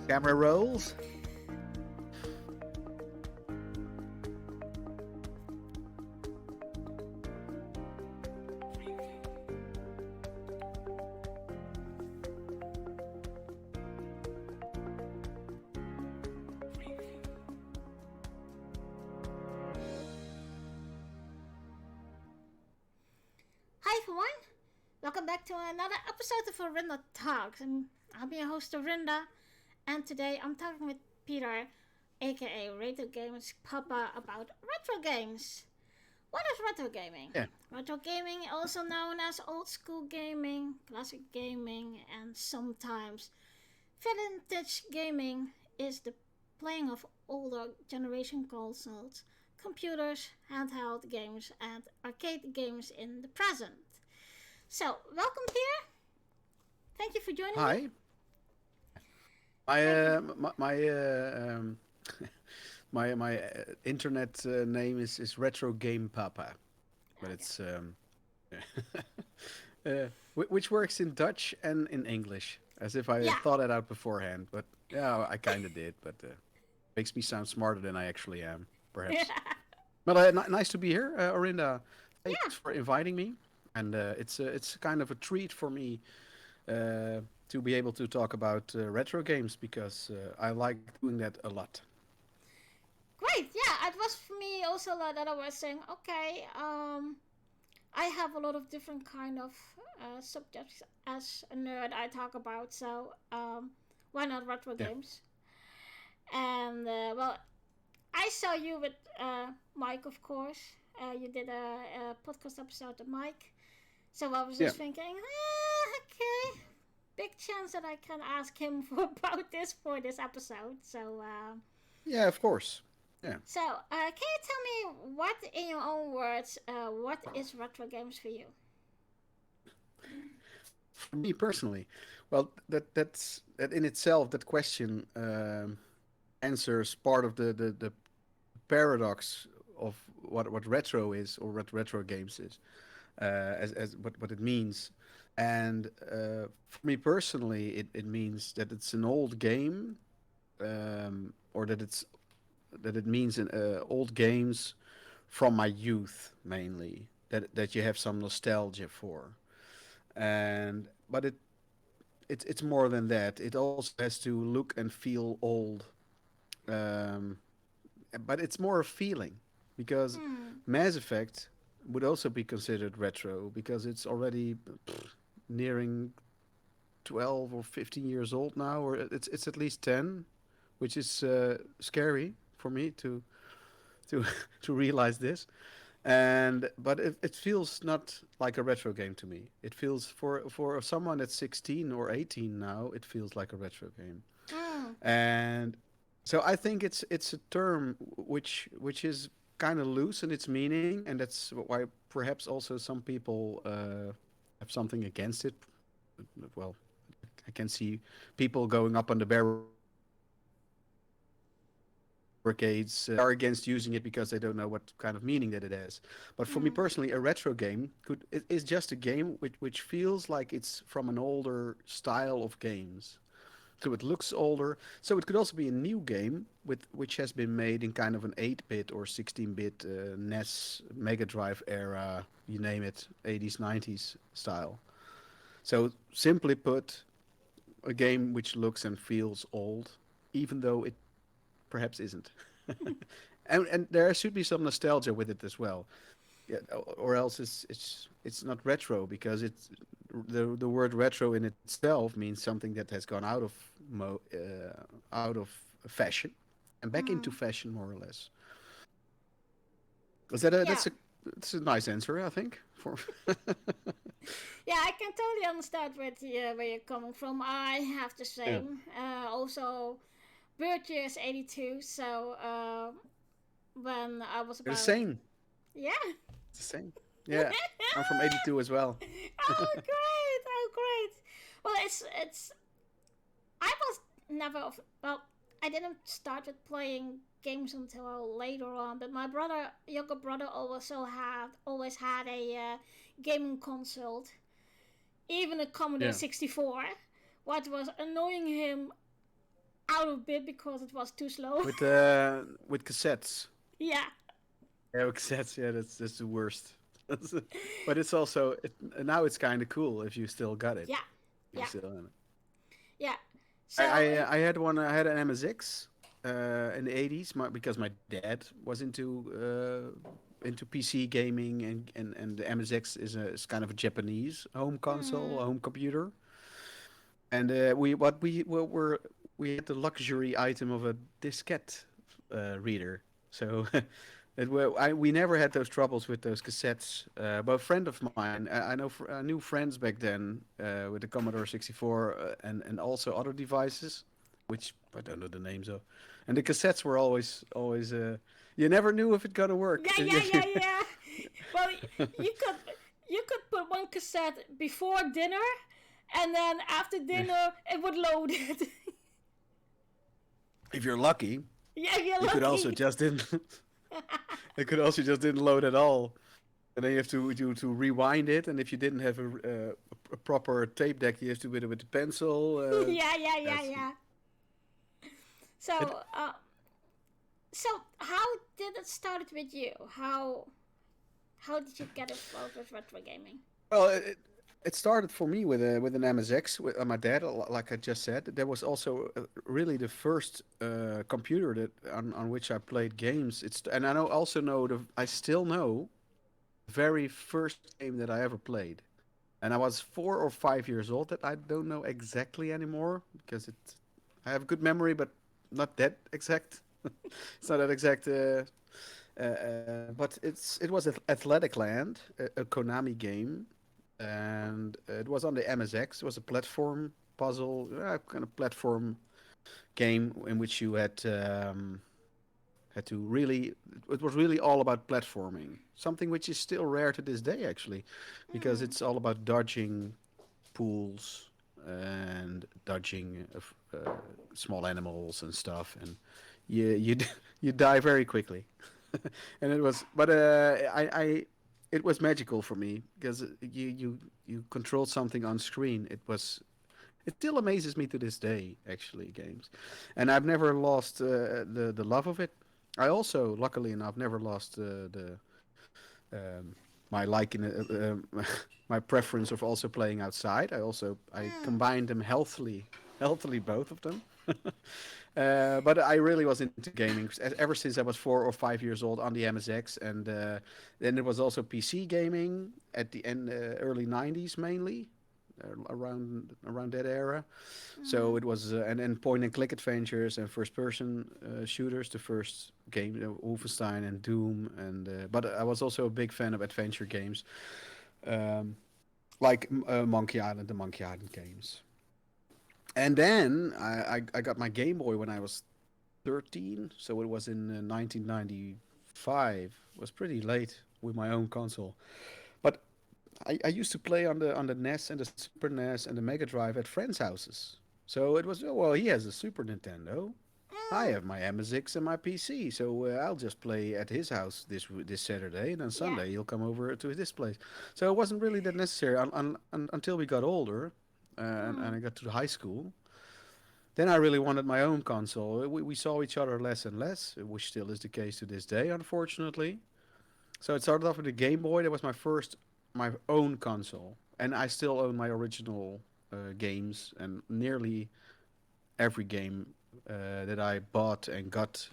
Camera rolls. Hi everyone, welcome back to another episode of Arinda Talks. I'm your host Arinda, and today I'm talking with Peter, aka Retrogamepapa, about retro games. What is retro gaming? Yeah. Retro gaming, also known as old school gaming, classic gaming, and sometimes vintage gaming, is the playing of older generation consoles, computers, handheld games, and arcade games in the present. So, welcome, Peter. Thank you for joining me. Hi. My Thank you. internet name is Retrogamepapa, but Okay. it's which works in Dutch and in English, as if I Yeah. thought it out beforehand. But yeah, I kind of did, but makes me sound smarter than I actually am, perhaps. But nice to be here, Orinda. Yeah. Thanks for inviting me, and it's kind of a treat for me to be able to talk about retro games because I like doing that a lot. Great. Yeah, it was for me also that I was saying, okay, I have a lot of different kind of subjects as a nerd I talk about. So, why not retro Yeah. games? And well, I saw you with Mike, of course. You did a podcast episode with Mike. So I was Yeah. just thinking, okay, big chance that I can ask him for about this for this episode. So, Yeah, of course. Yeah. can you tell me what, in your own words, what is retro games for you? For me personally, well, that in itself, that question answers part of the paradox of what retro is or what retro games is, as what it means. And for me personally, it means that it's an old game, or that it means old games from my youth mainly that you have some nostalgia for. And but it's more than that. It also has to look and feel old. Um, but it's more a feeling because Hmm. Mass Effect would also be considered retro because it's already nearing 12 or 15 years old now, or it's at least 10, which is scary for me to to realize this. And but it feels not like a retro game to me. It feels for someone that's 16 or 18 now, it feels like a retro game. Hmm. And so I think it's a term which is kind of loose in its meaning, and that's why perhaps also some people have something against it. Well, I can see people going up on the barricades are against using it because they don't know what kind of meaning that it has. But for me personally, a retro game Hmm. is just a game which feels like it's from an older style of games. So it looks older. So it could also be a new game which has been made in kind of an 8-bit or 16-bit NES Mega Drive era, you name it, 80s 90s style. So simply put, a game which looks and feels old, even though it perhaps isn't. And there should be some nostalgia with it as well. Yeah, or else it's not retro because it's the word retro in itself means something that has gone out of fashion and back into Hmm. fashion more or less. Is that a Yeah. that's a nice answer, I think. For Yeah, I can totally understand where you're coming from. I have the yeah, same. Also, birth year is 82, so when I was they're the about. same. Yeah. It's the same. Yeah, I'm from '82 as well. Oh, great! Oh, great! Well, it's. I was never. Well, I didn't start with playing games until later on, but my brother, younger brother, always had a gaming console, even a Commodore Yeah. 64. What was annoying him out of bit because it was too slow. with cassettes. Yeah, Yeah, with cassettes. Yeah, that's the worst. But it's also now it's kind of cool if you still got it. yeah, If you yeah, still yeah. I, So I had one. I had an MSX in the 80s because my dad was into PC gaming and the MSX is kind of a Japanese home console, a home computer. And we had the luxury item of a diskette reader. So we never had those troubles with those cassettes. But a friend of mine, I knew friends back then with the Commodore 64 and also other devices, which I don't know the names of. And the cassettes were always. You never knew if it gonna work. yeah, yeah, yeah, yeah. Well, you could you could put one cassette before dinner, and then after dinner it would load it. If you're lucky, Yeah, you're you could also lucky. just didn't. It could also just didn't load at all. And then you have to rewind it, and if you didn't have a proper tape deck, you have to with the pencil. Yeah, yeah, yeah, That's yeah. it. So, so how did it start with you? How did you get involved with retro gaming? Well, it started for me with an MSX with my dad, like I just said. There was also really the first computer that on which I played games. And I also know I still know the very first game that I ever played. And I was 4 or 5 years old. That I don't know exactly anymore because I have good memory, but not that exact. It's not that exact. But it was Athletic Land, a Konami game, and it was on the MSX. It was a platform puzzle, kind of platform game in which you had to really. It was really all about platforming, something which is still rare to this day, actually, because Mm. it's all about dodging pools and dodging small animals and stuff, and you you die very quickly. And it was, but it was magical for me because you controlled something on screen. It still amazes me to this day, actually, games, and I've never lost the love of it. I also, luckily enough, never lost the my liking, my preference of also playing outside. I Mm. combined them healthily both of them. But I really was into gaming ever since I was 4 or 5 years old on the MSX, and then there was also PC gaming at the end, early '90s mainly, around that era. So Mm. it was and point and click adventures and first person shooters. The first game, Wolfenstein and Doom, and but I was also a big fan of adventure games, um, like Monkey Island, the Monkey Island games. And then I got my Game Boy when I was 13, so it was in 1995. It was pretty late with my own console. But I used to play on the NES and the Super NES and the Mega Drive at friends' houses. So it was, oh, well, he has a Super Nintendo. I Mm. have my MSX and my PC, so I'll just play at his house this Saturday, and on Yeah. Sunday he'll come over to this place. So it wasn't really that necessary until we got older, and Mm. I got to high school. Then I really wanted my own console. We saw each other less and less, which still is the case to this day, unfortunately. So it started off with the Game Boy. That was my own console, and I still own my original games and nearly every game that I bought and got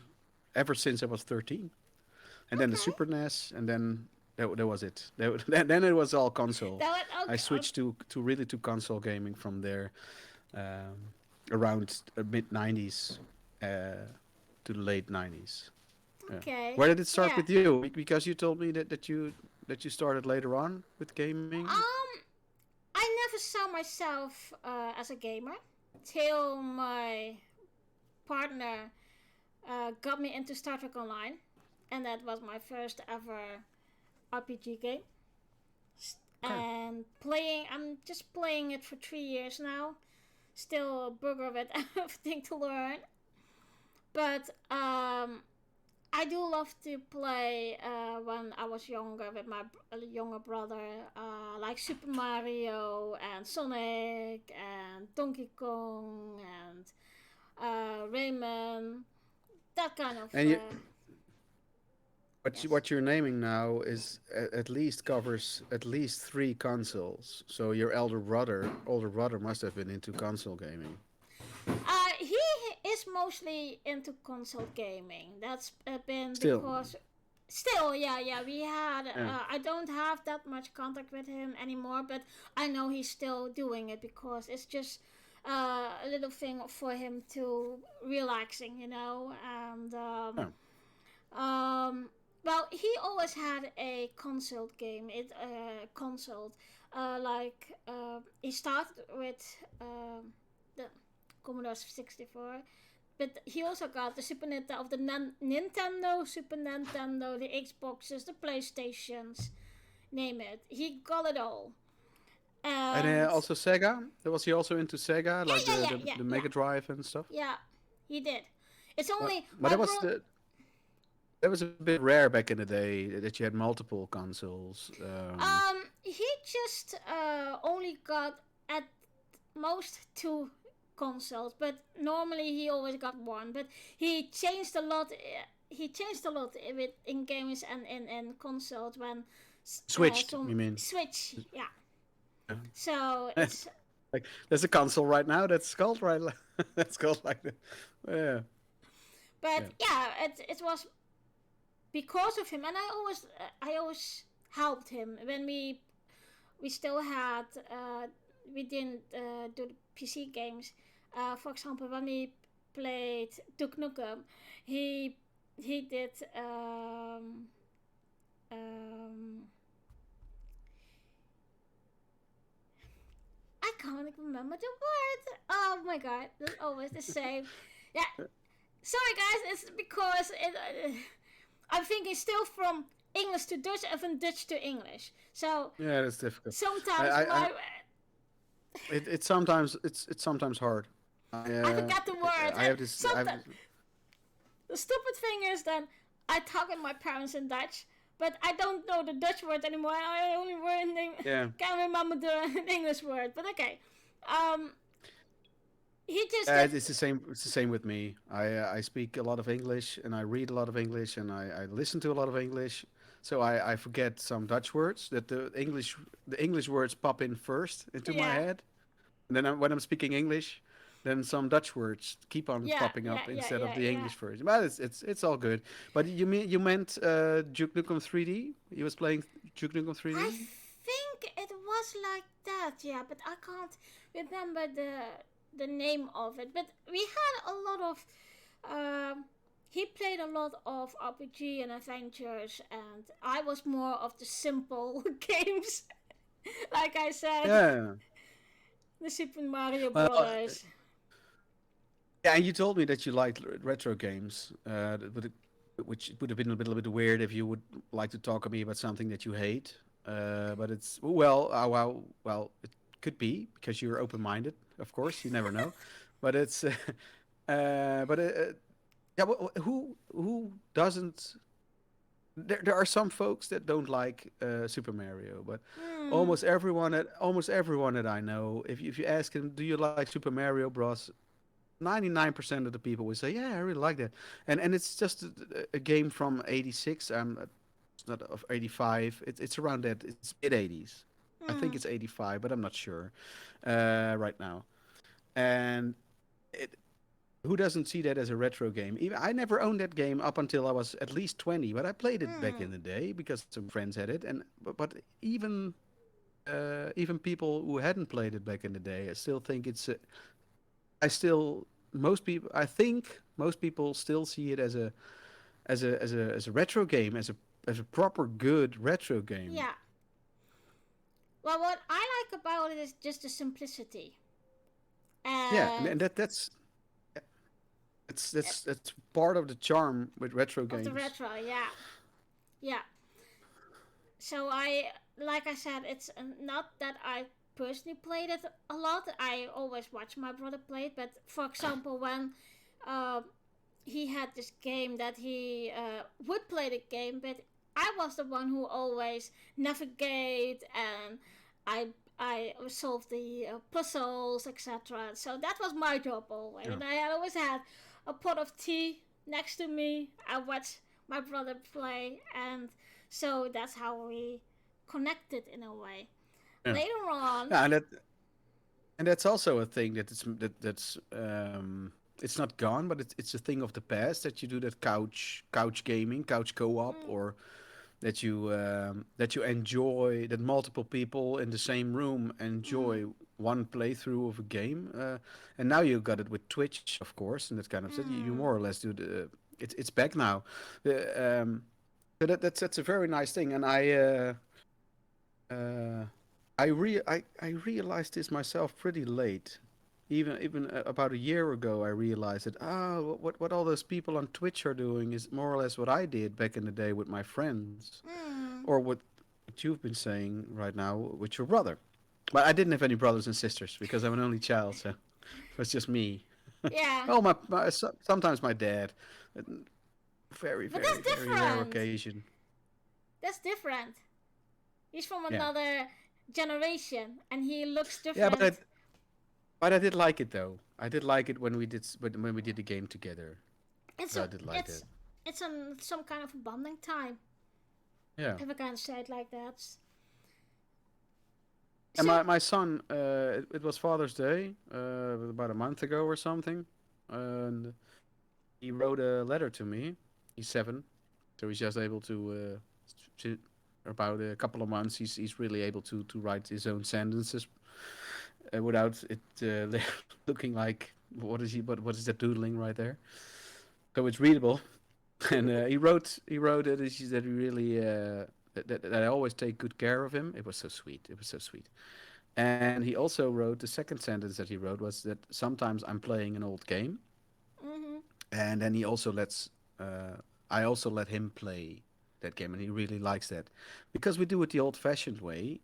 ever since I was 13. And then the Okay. Super NES, and then that was it. Then it was all console. That was I okay. switched to really to console gaming from there, around mid '90s to the late '90s. Yeah. Okay. Where did it start Yeah. with you? Because you told me that you started later on with gaming. Um, I never saw myself as a gamer till my partner got me into Star Trek Online, and that was my first ever RPG game. Okay. And playing, I'm just playing it for 3 years now. Still a bugger with everything to learn, but I do love to play when I was younger with my younger brother, like Super Mario and Sonic and Donkey Kong and Rayman, that kind of. And Yes. what you're naming now is at least covers at least three consoles. So your older brother must have been into console gaming. He is mostly into console gaming. That's been Still, because. Still, yeah. We had. yeah. I don't have that much contact with him anymore, but I know he's still doing it because it's just a little thing for him to relaxing, and Oh. um, well, he always had a console game. Console, he started with the Commodore 64, but he also got the Super Nintendo of the Nintendo, Super Nintendo, the Xboxes, the PlayStations, name it. He got it all. And And also Sega. Was he also into Sega, yeah, like yeah, yeah, yeah, the yeah, Mega Drive and stuff? yeah. He did. It's But only but my that was a bit rare back in the day that you had multiple consoles. He just only got at most two consoles, but normally he always got one. But he changed a lot. He changed a lot with in games and in consoles when Switched, some you mean? Switch. Yeah. Yeah. So it's Like there's a console right now that's called that's called like that. Yeah, but yeah. yeah, it was because of him, and I always helped him when we still had we didn't do the PC games. For example, when we played Duke Nukem, he he did um, I can't remember the word. Oh my god, that's always the same. Yeah, sorry guys, it's because I'm thinking still from English to Dutch and from Dutch to English. So Yeah, that's difficult. sometimes I my it's sometimes hard. I forgot the words, I and have this. I have sometimes this, the stupid thing is that I talk with my parents in Dutch, but I don't know the Dutch word anymore. I only yeah. can remember the English word. But okay, um, he just did. It's the same. It's the same with me. I speak a lot of English and I read a lot of English and I listen to a lot of English. So I forget some Dutch words that the English words pop in first into my Yeah, head. And then when I'm speaking English, then some Dutch words keep on yeah, popping yeah, up yeah, instead of yeah, the yeah. English version. But it's all good. But you meant Duke Nukem 3D? He was playing Duke Nukem I 3D? think it was like that. Yeah, but I can't remember the name of it. But we had a lot of. He played a lot of RPG and adventures, and I was more of the simple games. Like I said, Yeah. the Super Mario Well, Brothers. yeah, and you told me that you liked retro games, which would have been a little bit weird if you would like to talk to me about something that you hate. But it's it could be because you're open-minded. Of course, you never know. But it's but yeah. Who doesn't? There are some folks that don't like Super Mario, but Hmm. almost everyone that I know, if you ask them, do you like Super Mario Bros? 99% of the people will say, "Yeah, I really like that," and it's just a game from '86. It's not of '85. It's around that. It's mid '80s. I think Hmm. it's '85, but I'm not sure right now. And it, who doesn't see that as a retro game? Even I never owned that game up until I was at least 20, but I played it back Hmm. in the day because some friends had it. And but even people who hadn't played it back in the day, I still think I still most people I think most people still see it as a retro game, as a proper good retro game. Yeah. Well, what I like about it is just the simplicity Yeah, and and that's part of the charm with retro of the games. retro. Yeah. Yeah. So like I said, it's not that I personally played it a lot. I always watch my brother play it. But for example, when uh, he had this game that he would play the game, but I was the one who always navigate and I I solved the puzzles, etc. So that was my job always. Yeah. And I always had a pot of tea next to me. I watched my brother play, and so that's how we connected in a way. Yeah. Later on, Yeah, and that's also a thing that's it's not gone, but it's a thing of the past that you do that couch gaming, couch co-op, mm, or that you enjoy that multiple people in the same room enjoy mm, one playthrough of a game, and now you got it with Twitch, of course, and that kind of stuff. You more mm, or less do the it's back now. So that's a very nice thing, and uh, I realized this myself pretty late. Even about a year ago, I realized that what all those people on Twitch are doing is more or less what I did back in the day with my friends, mm, or what you've been saying right now with your brother. But I didn't have any brothers and sisters because I'm an only child, so it was just me. yeah. Oh, sometimes my dad. Very, But very, that's very rare different. occasion. That's different. He's from Yeah, another generation, and he looks yeah, different. but I did like it though. I did like it when when we did the game together. It's So a I did like it's that. it's some kind of a bonding time, Yeah. if I can say it like that. And So my son, it was Father's Day about a month ago or something, and he wrote a letter to me. He's 7, so he's just able to about a couple of months. He's really able to write his own sentences without it looking like what is that doodling right there. So it's readable, and he wrote that he really that I always take good care of him. It was so sweet. It was so sweet. And he also wrote the second sentence that he wrote was that sometimes I'm playing an old game, mm-hmm. and then he also lets I also let him play that game, and he really likes that because we do it the old-fashioned way.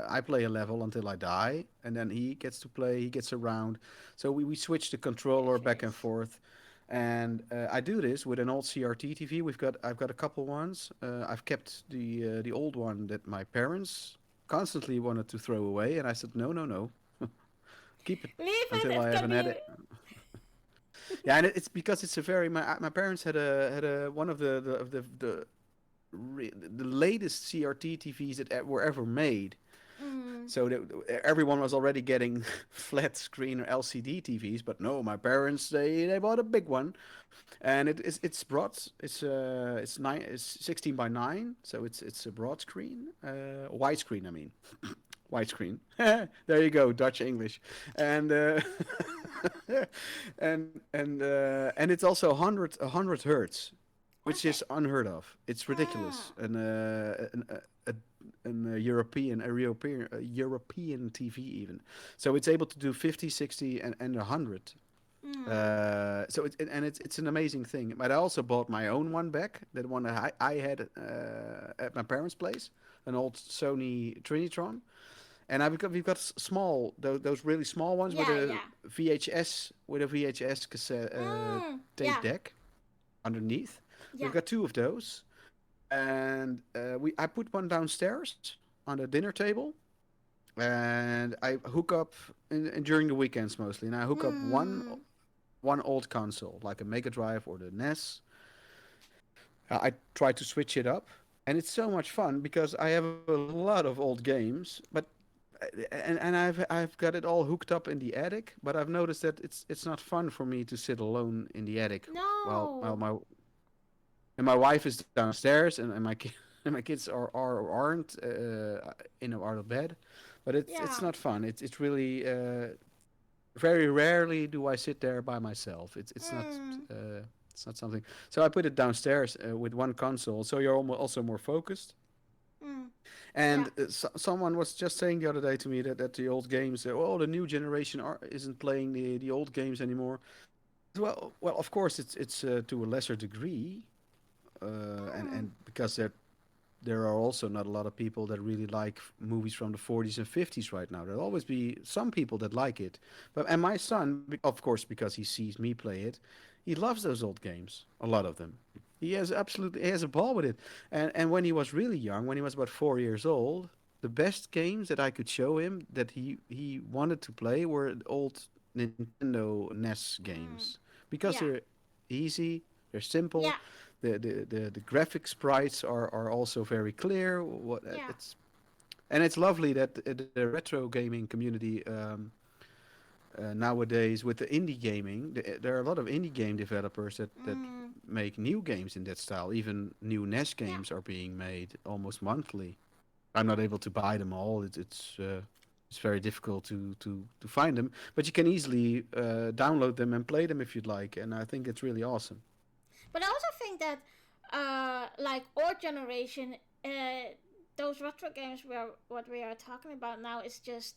I play a level until I die, and then he gets to play. He gets around, so we switch the controller back and Activate. forth. And I do this with an old CRT TV. I've got a couple ones. I've kept the old one that my parents constantly wanted to throw away, and I said no, no, no, keep it Leave it. until I It have can an be. edit. Yeah, and it's because it's a very my parents had a one of the latest CRT TVs that were ever made. Mm, So everyone was already getting flat screen or LCD TVs, but no, my parents they bought a big one, and it's broad. It's 16 by 9, so it's a broad screen, widescreen. I mean, widescreen. There you go, Dutch English, and and it's also 100 hertz, which okay. is unheard of. It's ridiculous. Ah. And a European TV even. So it's able to do 50, 60, and 100. Mm, So it's an amazing thing. But I also bought my own one back. That one that I had at my parents' place, an old Sony Trinitron, and we've got small those really small ones yeah. Yeah. With a VHS cassette tape Yeah. deck underneath. Yeah. We've got two of those, and we I put one downstairs on the dinner table, and I hook up during the weekends mostly, and I hook up Hmm. one old console like a Mega Drive or the NES. I try to switch it up, and it's so much fun because I have a lot of old games, but and I've got it all hooked up in the attic, but I've noticed that it's not fun for me to sit alone in the attic while No. my wife is downstairs, and and my kids aren't out of bed, but it's Yeah. not fun. It's really very rarely do I sit there by myself. Hmm. It's not something. So I put it downstairs with one console, so you're also more focused. Hmm. Yeah. And someone was just saying the other day to me that the old games, oh, the new generation isn't playing the old games anymore. Well, of course it's to a lesser degree, Hmm. and because there are also not a lot of people that really like movies from the 40s and 50s right now. There'll always be some people that like it, but and my son, of course, because he sees me play it, he loves those old games. A lot of them. He has a ball with it. And when he was really young, when he was about 4 years old, the best games that I could show him that he wanted to play were old Nintendo NES Mm, games because yeah, they're easy, they're simple, yeah, the graphic sprites are also very clear. What yeah, it's and it's lovely that the retro gaming community nowadays with the indie gaming, there are a lot of indie game developers that mm, make new games in that style. Even new NES yeah. games are being made almost monthly. I'm not able to buy them all. It's very difficult to find them, but you can easily download them and play them if you'd like. And I think it's really awesome. But I also think that, like our generation, those retro games where what we are talking about now is just,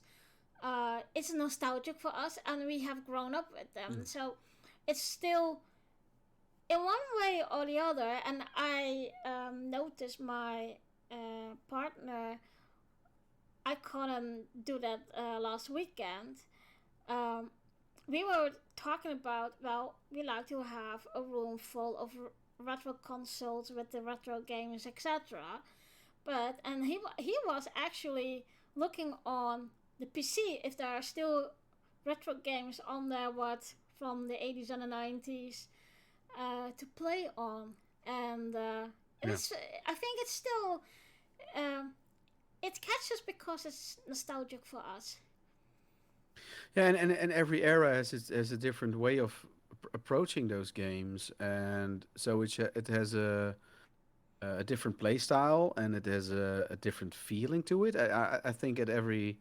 it's nostalgic for us, and we have grown up with them. Mm. So it's still in one way or the other. And I noticed my partner. I couldn't do that last weekend. Um, we were talking about, well, we like to have a room full of retro consoles with the retro games, etc. But and he was actually looking on the PC if there are still retro games on there, what from the 80s and the 90s, to play on. And Yeah. it's I think it's still, um, it catches because it's nostalgic for us. Yeah, and every era has a different way of approaching those games, and so it has a different play style and it has a different feeling to it. I think at every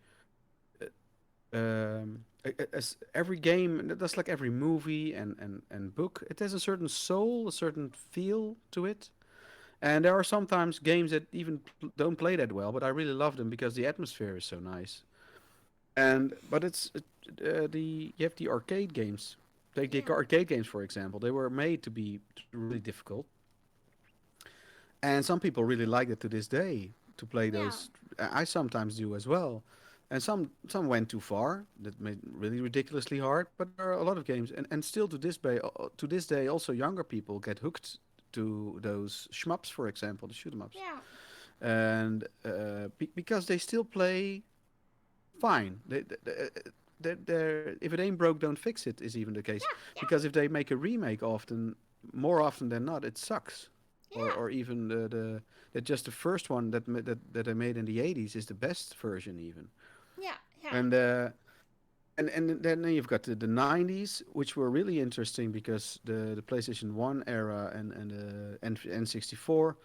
as every game, that's like every movie and book, it has a certain soul, a certain feel to it. And there are sometimes games that even don't play that well, but I really love them because the atmosphere is so nice. And but it's the you have the arcade games. Take the Yeah, arcade games for example. They were made to be really difficult, and some people really like it to this day to play yeah, those. I sometimes do as well, and some went too far that made it really ridiculously hard. But there are a lot of games, and still to this day also younger people get hooked to those shmups, for example, the shoot 'em ups, yeah, and because they still play fine. If it ain't broke, don't fix it is even the case. yeah, yeah, Because if they make a remake often, more often than not, it sucks. yeah, Or even that just the first one that I made in the 80s is the best version even. yeah, yeah, And and then you've got the 90s, which were really interesting because the PlayStation 1 era and N64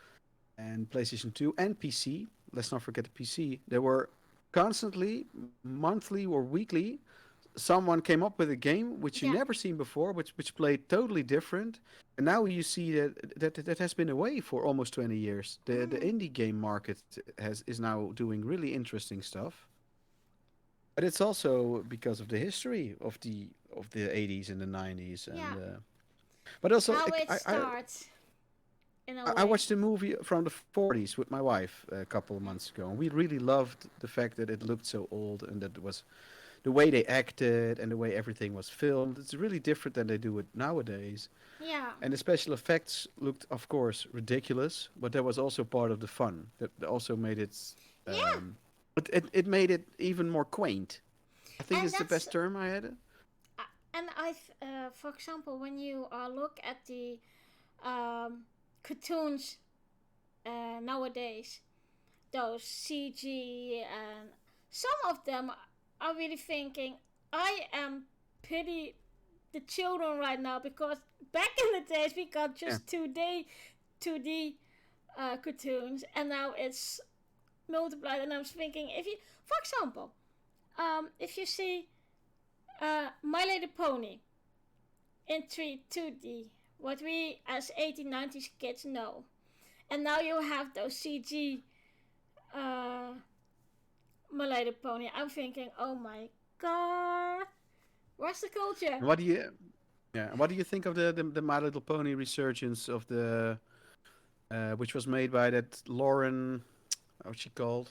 and PlayStation 2 and PC. Let's not forget the PC. There were constantly, monthly or weekly, someone came up with a game which you yeah. never seen before, which played totally different. And now you see that has been away for almost 20 years. The Mm, indie game market is now doing really interesting stuff. But it's also because of the history of the 80s and the 90s yeah. but also How it starts in a I way. watched a movie from the 40s with my wife a couple of months ago, and we really loved the fact that it looked so old and that it was the way they acted and the way everything was filmed. It's really different than they do it nowadays. Yeah, And the special effects looked, of course, ridiculous, but that was also part of the fun. That also made it. yeah. It made it even more quaint. I think And it's the that's, best term I had. and I, for example, when you look at the um, cartoons nowadays, those CG, and some of them are really thinking, I am pity the children right now, because back in the days we got Yeah, just 2D cartoons, and now it's multiplied. And I was thinking, if you, for example, if you see My Little Pony in 2D, what we as 1890s kids know, and now you have those CG uh, My Little Pony, I'm thinking, oh my god, where's the culture? and what do you think of the My Little Pony resurgence of the which was made by that Lauren, what's she called?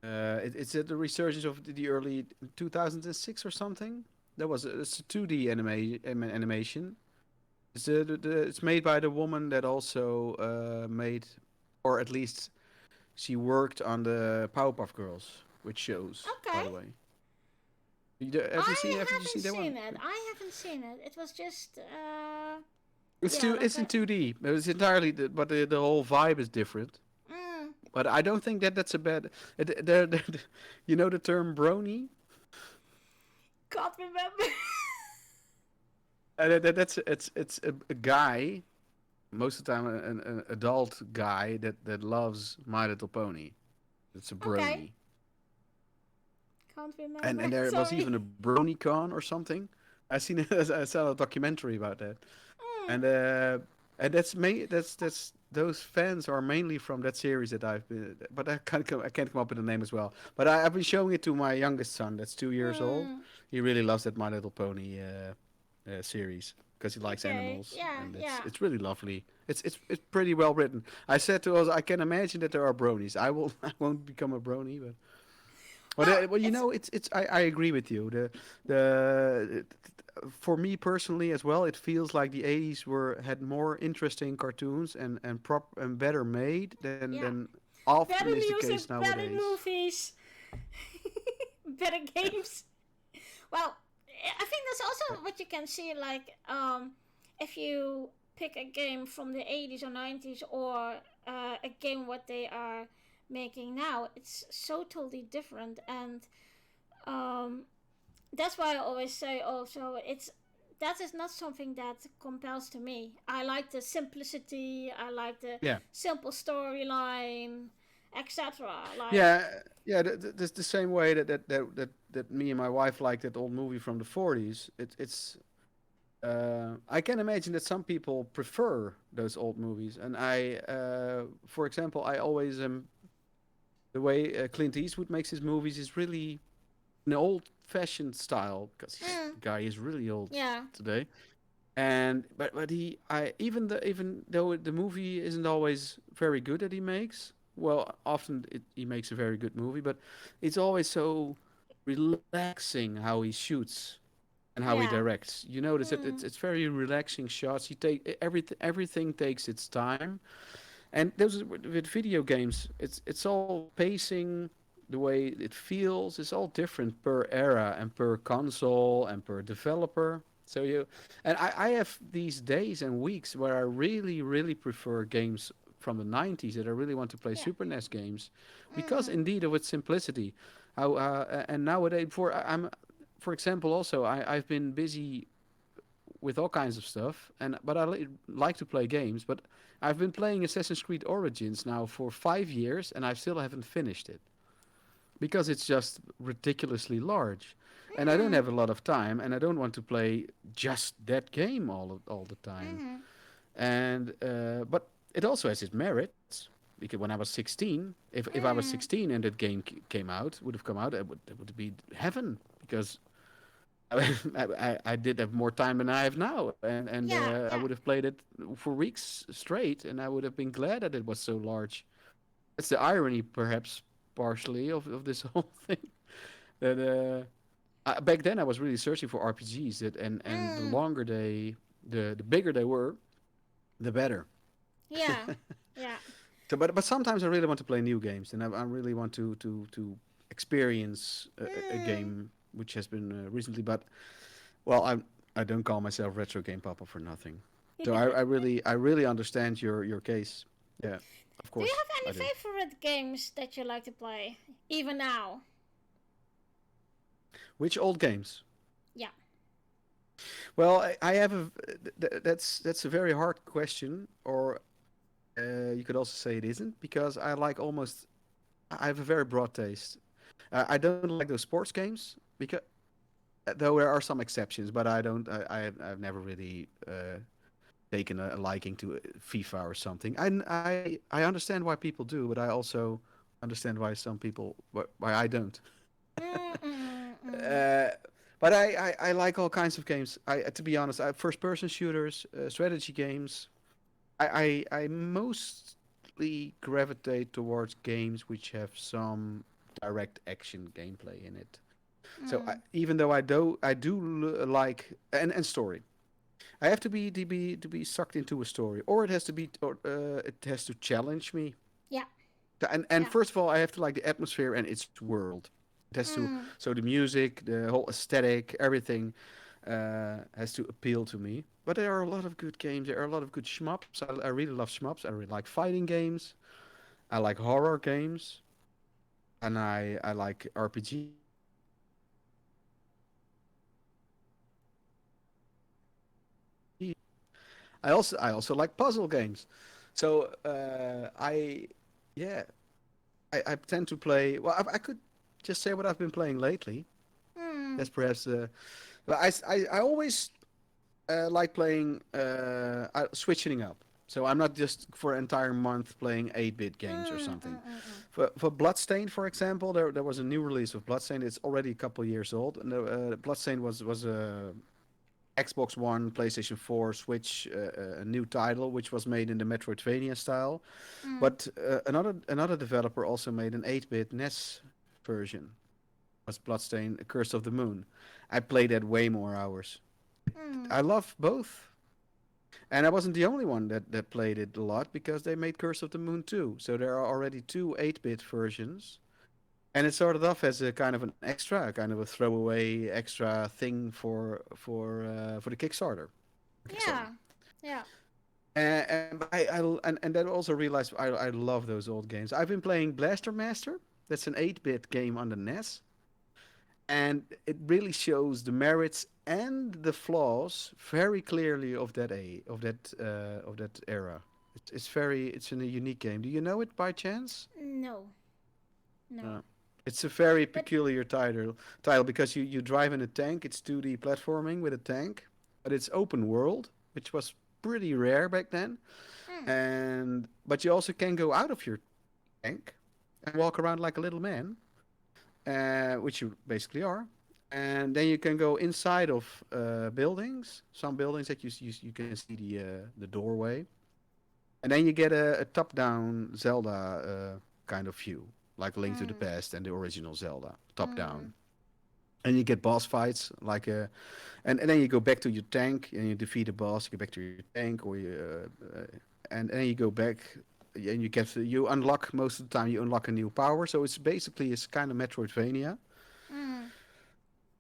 It's the resurgence of the early 2006 or something. It's a 2D animation. It's made by the woman that also made, or at least She worked on the Powerpuff Girls, which shows, by Okay. the way. Have you seen? I Haven't you haven't seen that seen one? it. I haven't seen it. It was just It's yeah, too. like It's in a 2D. It's entirely, but the whole vibe is different. mm, But I don't think that that's a bad. You know the term brony. can't remember. That's it's a guy, most of the time an adult guy that loves My Little Pony. It's a Okay, brony. can't And remember. and there was Sorry. even a BronyCon or something. I seen it. I saw a documentary about that. Mm, And that's those fans are mainly from that series that I've been. But I can't come up with a name as well. But I've been showing it to my youngest son. That's 2 years old. mm, He really loves that My Little Pony series because he likes okay. animals, Yeah, and yeah. it's really lovely. It's pretty well written. I said to us, I can imagine that there are bronies. I will I won't become a brony, Well, well, it's it's. I agree with you. The for me personally as well, it feels like the '80s were had more interesting cartoons and better made yeah. than often Better is the case music, better nowadays. movies, better games. Well, I think that's also what you can see. Like, if you pick a game from the 80s or 90s, or a game what they are making now, it's so totally different. And um, that's why I always say also it's that is not something that compels to me. I like the simplicity. I like the Yeah, simple storyline, etc. Like, yeah. That's the same way that me and my wife like that old movie from the '40s. It's. I can imagine that some people prefer those old movies, and for example, I always am the way Clint Eastwood makes his movies is really an old-fashioned style because mm, the guy is really old yeah, today. And but he I even though the movie isn't always very good that he makes, well, often he makes a very good movie, but it's always so relaxing how he shoots and how he yeah, directs. You notice that mm, it's very relaxing shots. He take everything takes its time, and those with video games, it's all pacing, the way it feels is all different per era and per console and per developer. So I have these days and weeks where I really prefer games from the 90s that I really want to play yeah, Super NES games because mm, indeed of its simplicity. How and nowadays for example also I've been busy with all kinds of stuff. And but I like to play games. But I've been playing Assassin's Creed Origins now for 5 years, and I still haven't finished it because it's just ridiculously large, and I don't mm, have a lot of time, and I don't want to play just that game all the time. mm, And but it also has its merits because when I was 16, if I was mm, 16 and that game came out, would have come out, it would be heaven because I did have more time than I have now, and yeah, I yeah, would have played it for weeks straight, and I would have been glad that it was so large. That's the irony, perhaps, partially of this whole thing. That back then I was really searching for RPGs, and the mm, longer the bigger they were, the better. yeah, yeah, So, but sometimes I really want to play new games, and I really want to experience a mm, game which has been recently. But well, I don't call myself retro game papa for nothing. So I really understand your case. Yeah, of Do you course have any I do. favorite games that you like to play, even now? Which old games? Yeah. Well, I have that's a very hard question, or you could also say it isn't because I like almost I have a very broad taste. I don't like those sports games because though there are some exceptions, but I don't. I've never really taken a liking to FIFA or something. I understand why people do, but I also understand why some people why I don't. Mm, mm, mm. Uh, but I like all kinds of games. To be honest, first person shooters, strategy games. I mostly gravitate towards games which have some direct action gameplay in it. So Mm. even though I do like and story. I have to be sucked into a story, or it has to be, or it has to challenge me. Yeah. And Yeah. first of all, I have to like the atmosphere and its world. It has to Mm. so the music, the whole aesthetic, everything has to appeal to me. But there are a lot of good games. There are a lot of good shmups. I really love shmups. I really like fighting games. I like horror games, and I like RPGs. I like I also like puzzle games. So yeah I tend to play. Well, I could just say what I've been playing lately. Mm. That's perhaps but I always like playing switching up. So I'm not just for an entire month playing 8-bit games or Mm. something. Mm. Mm. Mm. For Bloodstained, for example, there was a new release of Bloodstained. It's already a couple years old, and Bloodstained was a Xbox One, PlayStation 4, Switch, a new title which was made in the Metroidvania style. Mm. But another developer also made an 8-bit NES version. Was Bloodstained: Curse of the Moon. I played that way more hours. Mm. I love both. And I wasn't the only one that played it a lot because they made Curse of the Moon too. So there are already two 8-bit versions. And it started off as a kind of an extra, kind of a throwaway extra thing for the Kickstarter. Kickstarter. Yeah. Yeah. And then also realized I love those old games. I've been playing Blaster Master. That's an 8-bit game on the NES, and it really shows the merits and the flaws very clearly of that era. It's a unique game. Do you know it by chance? No. No. No. It's a very But peculiar title because you drive in a tank. It's 2D platforming with a tank, but it's open world, which was pretty rare back then. mm. And but you also can go out of your tank and walk around like a little man, which you basically are. And then you can go inside of buildings. Some buildings that you can see the doorway, and then you get a top-down Zelda kind of view, like Link to the Mm. Past and the original Zelda, top-down. Mm. And you get boss fights and then you go back to your tank and you defeat a boss. You go back to your tank, or and then you go back and you unlock most of the time. You unlock a new power, so it's kind of Metroidvania. Mm.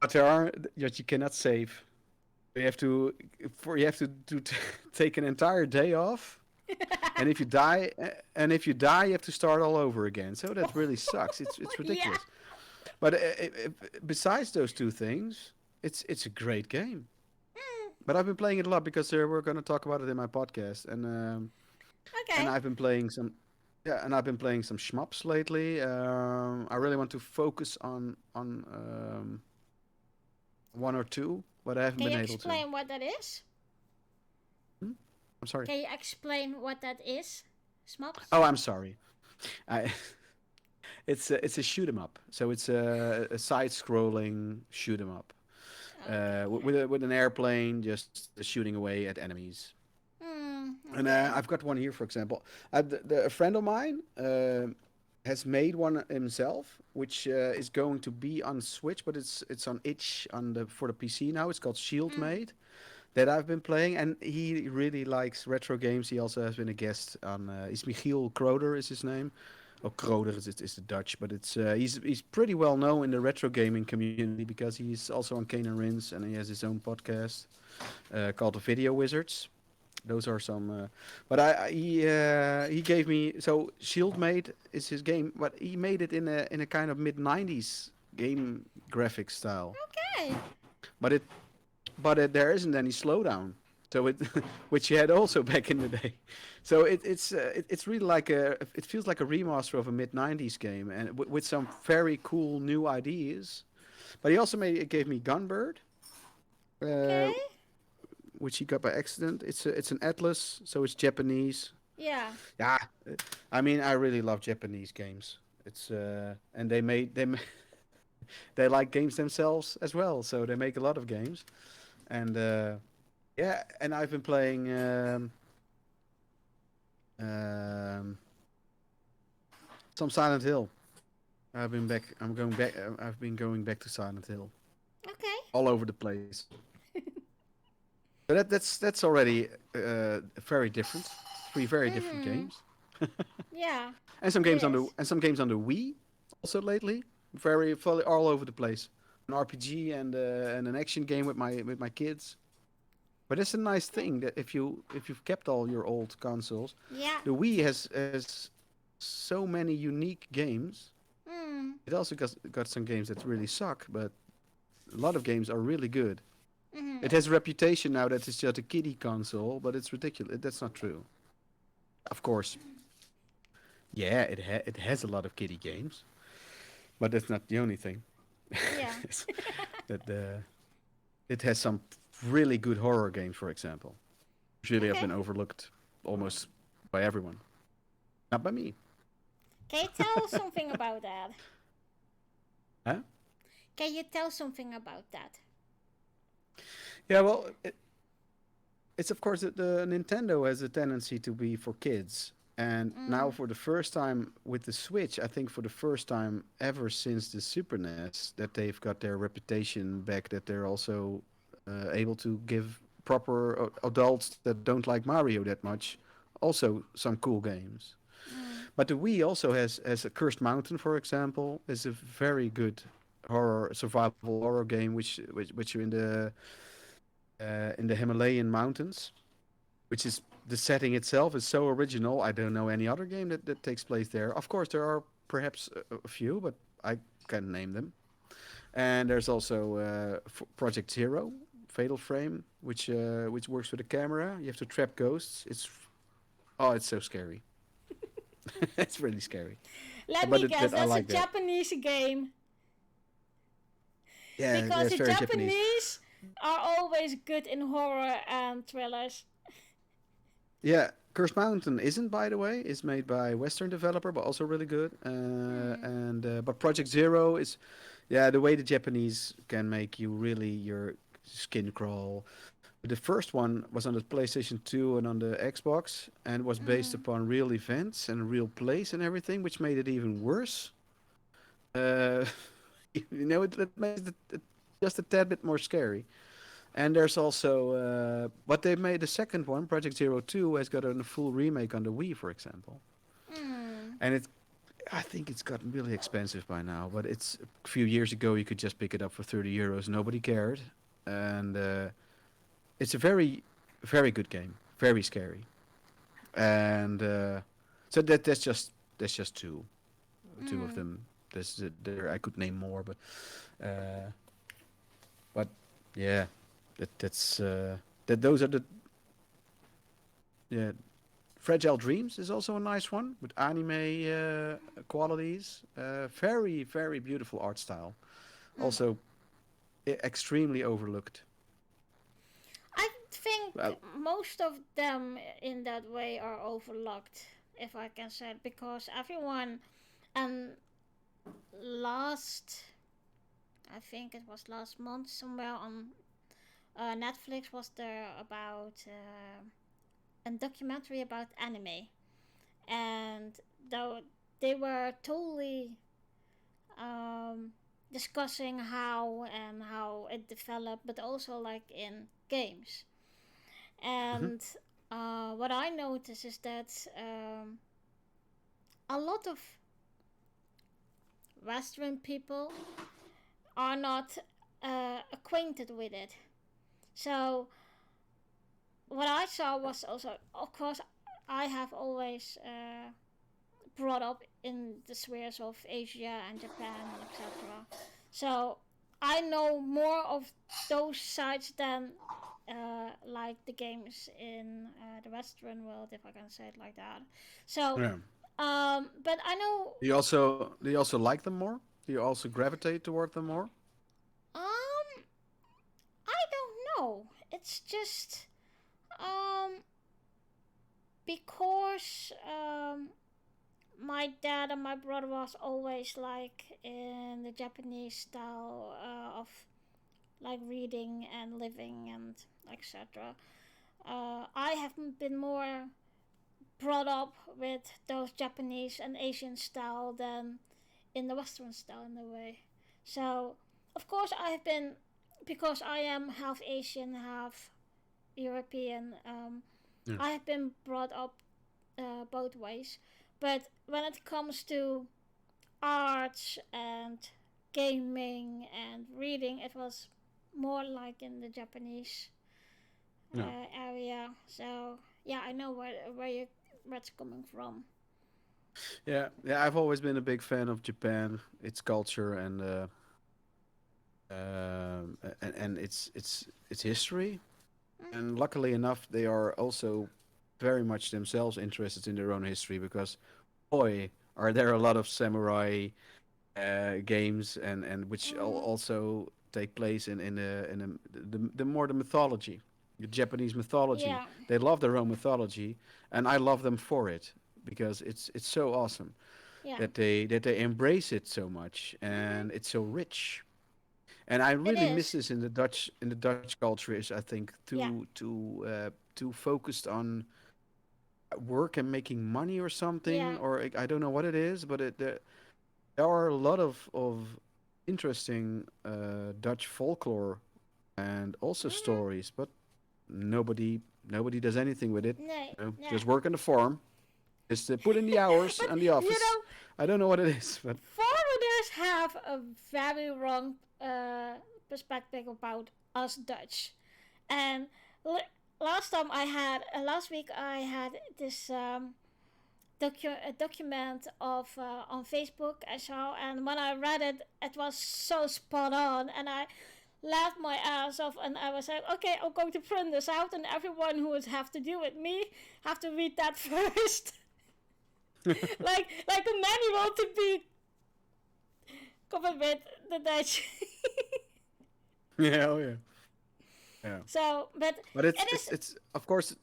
But there are that you cannot save. You have to you have to take an entire day off, and if you die, you have to start all over again. So that really sucks. It's Yeah. ridiculous. But besides those two things, it's a great game. Mm. But I've been playing it a lot because we're going to talk about it in my podcast, and Okay. I've been playing some. Yeah, and I've been playing some shmups lately. I really want to focus on one or two, but I haven't Can been you able to. explain what that is? Hmm? I'm sorry. Can you explain what that is? Smops? Oh, I'm sorry. I, it's a shoot 'em up. So it's a side-scrolling shoot 'em up Okay. with an airplane just shooting away at enemies. Mm. And Okay. I've got one here, for example. A friend of mine has made one himself, which is going to be on Switch, but it's on itch on the for the PC now. It's called Shield Mm. Made that I've been playing, and he really likes retro games. He also has been a guest on. Is Michiel Kroder is his name? Oh, Kroder is the Dutch, but he's pretty well known in the retro gaming community because he's also on Kane and Rins, and he has his own podcast called The Video Wizards. Those are some, but he gave me so Shieldmate is his game, but he made it in a kind of mid 90s game graphic style. Okay. But there isn't any slowdown, so it which he had also back in the day. So it's really like it feels like a remaster of a mid 90s game and with some very cool new ideas. But he also it gave me Gunbird, uh, Okay. which he got by accident. It's an Atlas, so it's Japanese. Yeah. Yeah, I mean I really love Japanese games. It's and they like games themselves as well, so they make a lot of games. And yeah, and I've been playing um, some Silent Hill. I've been back. I'm going back. I've been going back to Silent Hill Okay. all over the place. So that's already very different. Three very different Mm-hmm. games. Yeah, And some it games on the is. Wii also lately. Very fully all over the place. An RPG and an action game with my kids. But it's a nice Okay. thing that if you've kept all your old consoles, Yeah. the Wii has so many unique games. Mm. It also got some games that really suck, but a lot of games are really good. It Mm. has a reputation now that it's just a kiddie console, but it's ridiculous. That's not true. Of course, yeah, it has a lot of kiddie games, but that's not the only thing. Yeah. that it has some really good horror games, for example, which really have Okay. been overlooked almost by everyone, not by me. Can you tell something about that? Huh? Can you tell something about that? Yeah, well, it's of course the Nintendo has a tendency to be for kids, and now Mm. for the first time with the Switch, I think for the first time ever since the Super NES, that they've got their reputation back. That they're also able to give proper adults that don't like Mario that much also some cool games. Mm. But the Wii also has a Cursed Mountain, for example, is a very good horror survival horror game, which you're in the Himalayan mountains, which is the setting itself is so original. I don't know any other game that takes place there. Of course, there are perhaps a few, but I can't name them. And there's also Project Zero, Fatal Frame, which works with the camera. You have to trap ghosts. It's so scary. It's really scary, Let but me guess, I that's a like that. Japanese game. Yeah, Because that's the very Japanese. Japanese are always good in horror and thrillers. Yeah, Cursed Mountain isn't, by the way. It's made by a Western developer, but also really good. Hmm. And but Project Zero is, yeah, the way the Japanese can make you really your skin crawl. The first one was on the PlayStation 2 and on the Xbox, and was based Mm. upon real events and real place and everything, which made it even worse. Uh, it makes it just a tad bit more scary. And there's also, but they made the second one, Project Zero Two, has got a full remake on the Wii, for example. Mm. And I think it's gotten really expensive by now. But it's a few years ago, you could just pick it up for €30. Nobody cared, and it's a very good game, very scary. And so that's just two of Mm. them. There I could name more, uh, but yeah, that's that those are the yeah. Fragile Dreams is also a nice one with anime qualities. Very beautiful art style. Mm. Also extremely overlooked. I think Well, most of them in that way are overlooked, if I can say it, because everyone and last, I think it was last month somewhere on Netflix was there about a documentary about anime, and though they were totally um, discussing how it developed, but also like in games. mhm. And what I notice is that a lot of Western people are not acquainted with it. So what I saw was also, of course, I have always brought up in the spheres of Asia and Japan and etc. So I know more of those sides than like the games in the Western world, if I can say it like that. So, Yeah. but I know, Do you also like them more? Do you also gravitate toward them more? um, I don't know. It's just um because my dad and my brother was always like in the Japanese style of like reading and living and etc. I have been more brought up with those Japanese and Asian style than in the Western style in a way. So of course I have been, because I am half Asian, half European. Yeah. I have been brought up both ways. But when it comes to arts and gaming and reading, it was more like in the Japanese No. area. So yeah, I know where it's coming from. Yeah, yeah. I've always been a big fan of Japan, its culture, and its history. Mm, And luckily enough, they are also very much themselves interested in their own history because, boy, are there a lot of samurai games and which mm, also take place in the more the mythology, the Japanese mythology. yeah, They love their own mythology, and I love them for it because it's so awesome yeah. that they embrace it so much Mm-hmm. and it's so rich. And I It really miss is. this in the Dutch culture is I think Yeah. too focused on work and making money or something, Yeah. or I don't know what it is, but there are a lot of interesting Dutch folklore and also Mm-hmm. stories, but nobody does anything with it. No. Yeah. Just work on the farm, just put in the hours But and the you office. know, I don't know what it is, but foreigners have a very wrong perspective about us Dutch. And last week I had this a document of on Facebook I saw, and when I read it, it was so spot on, and I laughed my ass off, and I was like, okay, I'm going to print this out, and everyone who would have to do with me have to read that first. like a manual to be covered with the Dutch. yeah, oh yeah, yeah. So, but But it's it it's is. it's of course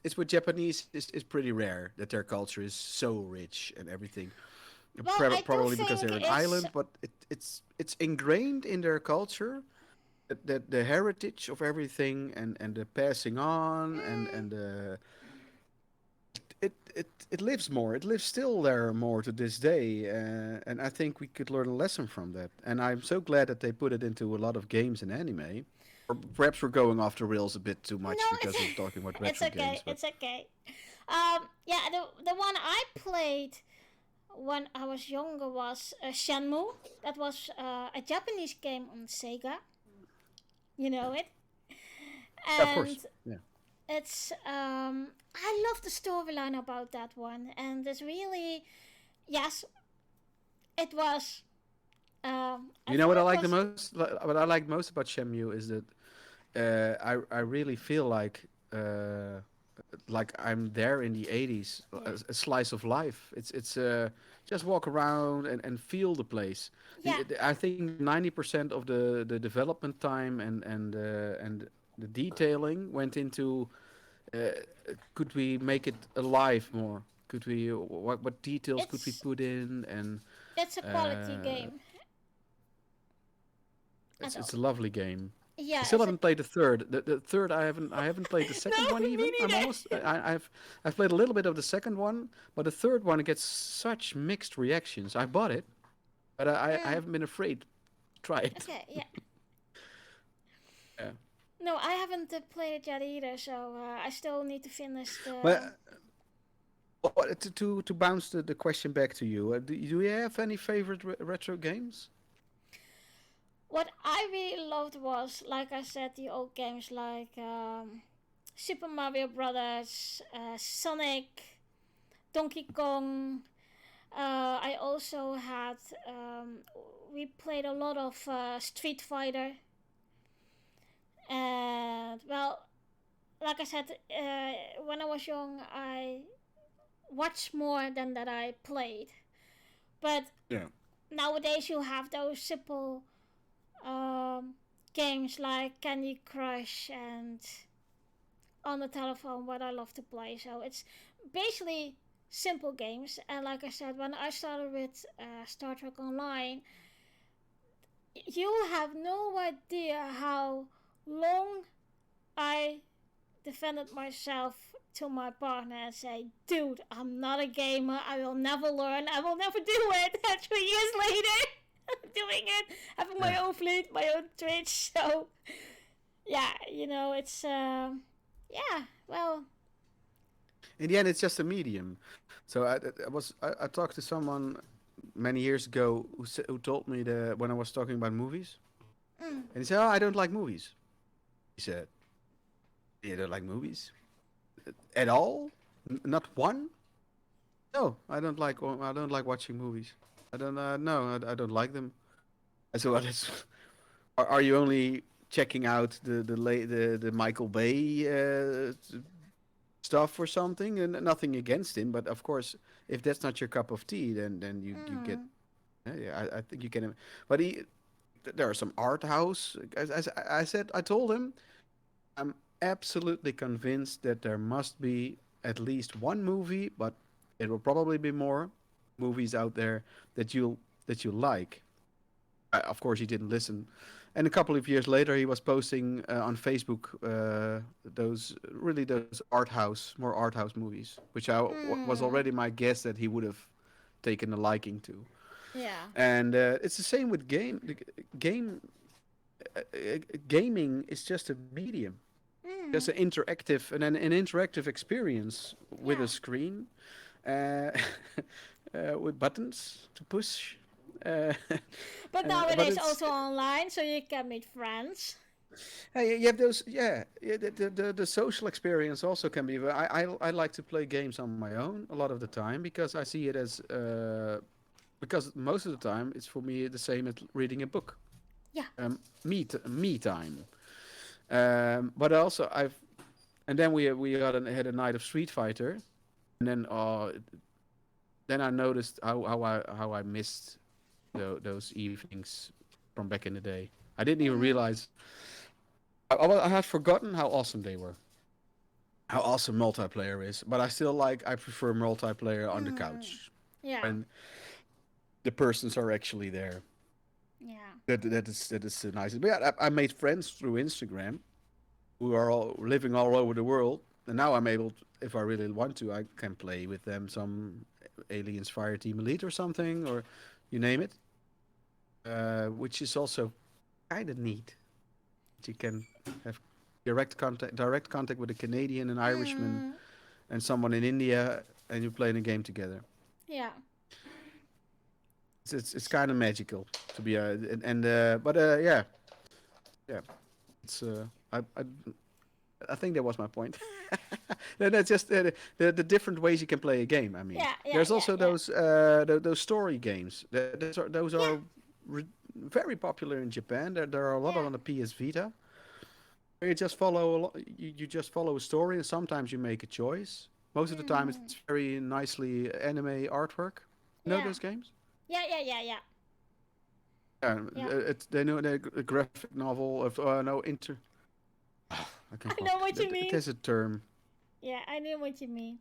it's with Japanese is pretty rare that their culture is so rich and everything. Well, I do Probably because think they're an it's. island, but it's ingrained in their culture that the heritage of everything and the passing on Mm, and it lives more. It lives still there more to this day, and I think we could learn a lesson from that. And I'm so glad that they put it into a lot of games and anime. Or perhaps we're going off the rails a bit too no, much it's because we're talking about it's retro okay. games, but It's okay. Yeah, the one I played when I was younger was Shenmue. That was a Japanese game on Sega. You know it, yeah, of course, and yeah. it's I love the storyline about that one, and it's really yes, it was. I You know think what I it like the was. most? What I like most about Shenmue is that I really feel like I'm there in the 80s, Yeah, a slice of life. It's just walk around and feel the place. yeah, I think 90% of the development time and the detailing went into uh, could we make it alive more? Could we what details could we it's put in and it's a quality uh, game. I it's don't. a lovely game. I Yeah, still it's a haven't played the third. The third I haven't played the second one no, me even. neither. I've played a little bit of the second one, but the third one gets such mixed reactions. I bought it, but I Mm, haven't been afraid to try it. okay, yeah. Yeah. No, I haven't played it yet either, so I still need to finish But the. to bounce the question back to you, do you have any favorite retro games? What I really loved was, like I said, the old games like Super Mario Brothers, Sonic, Donkey Kong. I also had. We played a lot of Street Fighter, and well, like I said, when I was young, I watched more than that I played. But Yeah. nowadays, you have those simple um, games like Candy Crush and on the telephone what I love to play. So it's basically simple games. And like I said, when I started with Star Trek Online, you have no idea how long I defended myself to my partner and say, dude, I'm not a gamer. I will never learn. I will never do it. And 3 years later, I'm doing it, having my Yeah. own fleet, my own Twitch. So yeah, it's yeah. Well, In the end, it's just a medium. So I talked to someone many years ago who told me that when I was talking about movies, Mm. and he said, "Oh, I don't like movies." He said, "You don't like movies at all? Not one? No, I don't like watching movies. I don't. No, I don't like them." I said, "Well, are you only checking out the Michael Bay stuff or something? And nothing against him, but of course, if that's not your cup of tea, then you get. Mm. Yeah, I think you can. But there are some art house. I said, I told him, I'm absolutely convinced that there must be at least one movie, but it will probably be more movies out there that you like. Of course, he didn't listen. And a couple of years later, he was posting on Facebook those more art house movies, which was Mm. already my guess that he would have taken a liking to. Yeah. And it's the same with game. Gaming is just a medium, just Mm. an interactive experience with a Yeah. screen, uh, with buttons to push. Uh, But but nowadays it's also online, so you can meet friends. hey, you have those, yeah, the social experience also can be. I like to play games on my own a lot of the time because I see it as because most of the time it's for me the same as reading a book. Yeah. Me time. But also and then we had a night of Street Fighter, and then I noticed how I missed those evenings from back in the day. I didn't even Mm. realize I had forgotten how awesome they were, how awesome multiplayer is. But I prefer multiplayer on the Mm. couch Yeah. when the persons are actually there. Yeah. That is nice. But yeah, I made friends through Instagram who are all living all over the world, and now I'm able, if I really want to, I can play with them some Aliens Fire Team Elite or something, or you name it, which is also kind of neat. You can have direct contact with a Canadian, an Irishman, Mm. and someone in India, and you play in a game together. Yeah. It's kind of magical to be and but yeah, it's I think that was my point. No, that's just the different ways you can play a game. I mean, Yeah. Yeah. there's Yeah. also Yeah. those story games. Those Yeah. are very popular in Japan. There are a lot Yeah. on the PS Vita. Where you just follow you just follow a story, and sometimes you make a choice. Most of the time, it's Mm. very nicely anime artwork. You know Yeah. those games? Yeah. Yeah. Yeah. Yeah. Yeah, Yeah. they know the graphic novel of no inter. I I can't know call what you it. mean. There's a term. Yeah, I know what you mean.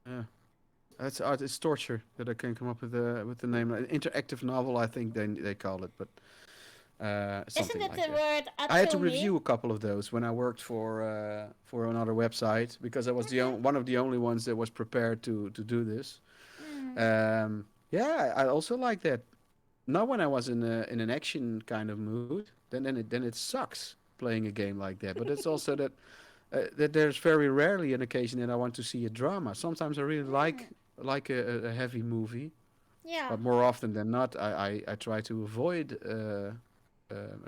Yeah. That's art. It's torture that I can come up with the name. An interactive novel, I think they call it, but Isn't something it like the that. word I had to Atsumi? review a couple of those when I worked for another website because I was Okay. one of the only ones that was prepared to do this. Mm. Yeah, I also like that. Not when I was in an action kind of mood. Then it sucks playing a game like that. But it's also that there's very rarely an occasion that I want to see a drama. Sometimes I really Mm. like a heavy movie, Yeah. but more often than not, I try to avoid a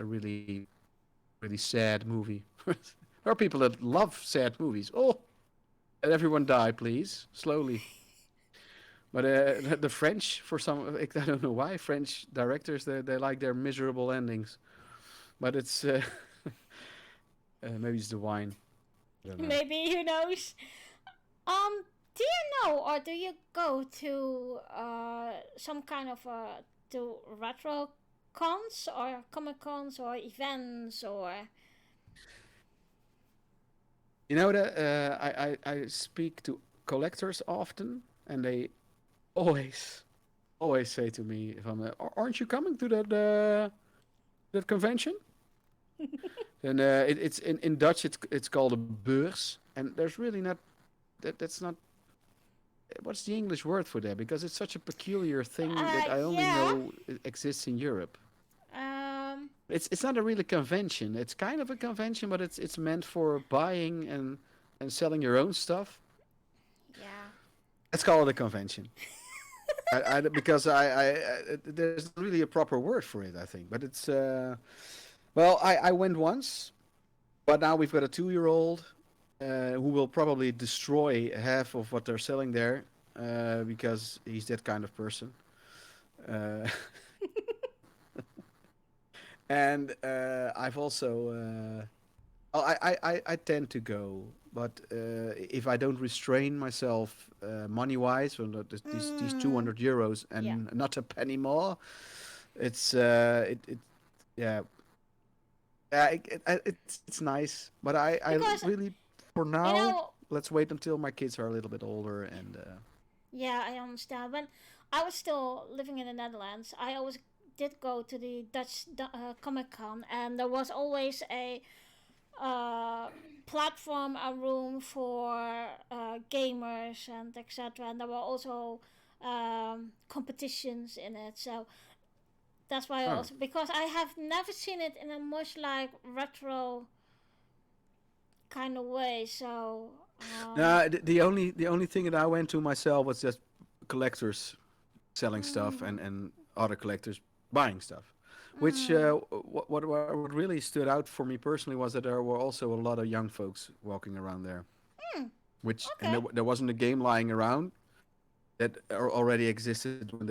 really sad movie. There are people that love sad movies. Oh, let everyone die, please, slowly. But the French, for some, I don't know why French directors they like their miserable endings. But it's maybe it's the wine. I don't know. Maybe, who knows? Do you know or do you go to some kind of to retro cons or comic cons or events or You know that I speak to collectors often, and they always always say to me if I'm aren't you coming to that convention? And it's in Dutch it's called a beurs, and there's really not that's not what's the English word for that because it's such a peculiar thing that I only yeah. know exists in Europe. Um It's not a really convention. It's kind of a convention, but it's meant for buying and and selling your own stuff, Yeah. let's call it a convention. Because there's not really a proper word for it, I think. But it's well, I went once, but now we've got a 2-year-old who will probably destroy half of what they're selling there because he's that kind of person. Uh, and I've also I tend to go, but if I don't restrain myself money wise, well, these Mm. 200 euros Yeah. and not a penny more, it's it yeah it's nice, but I Because really for you now know, let's wait until my kids are a little bit older and yeah, I understand. When I was still living in the Netherlands, I always did go to the Dutch Comic Con, and there was always a uh, platform, a room for gamers and etc. And there were also competitions in it. So that's why I oh also, because I have never seen it in a much like retro kind of way. So no the only thing that I went to myself was just collectors selling stuff mm, and other collectors buying stuff. Which mm, what really stood out for me personally was that there were also a lot of young folks walking around there. mm, Which and okay, there wasn't a game lying around that already existed when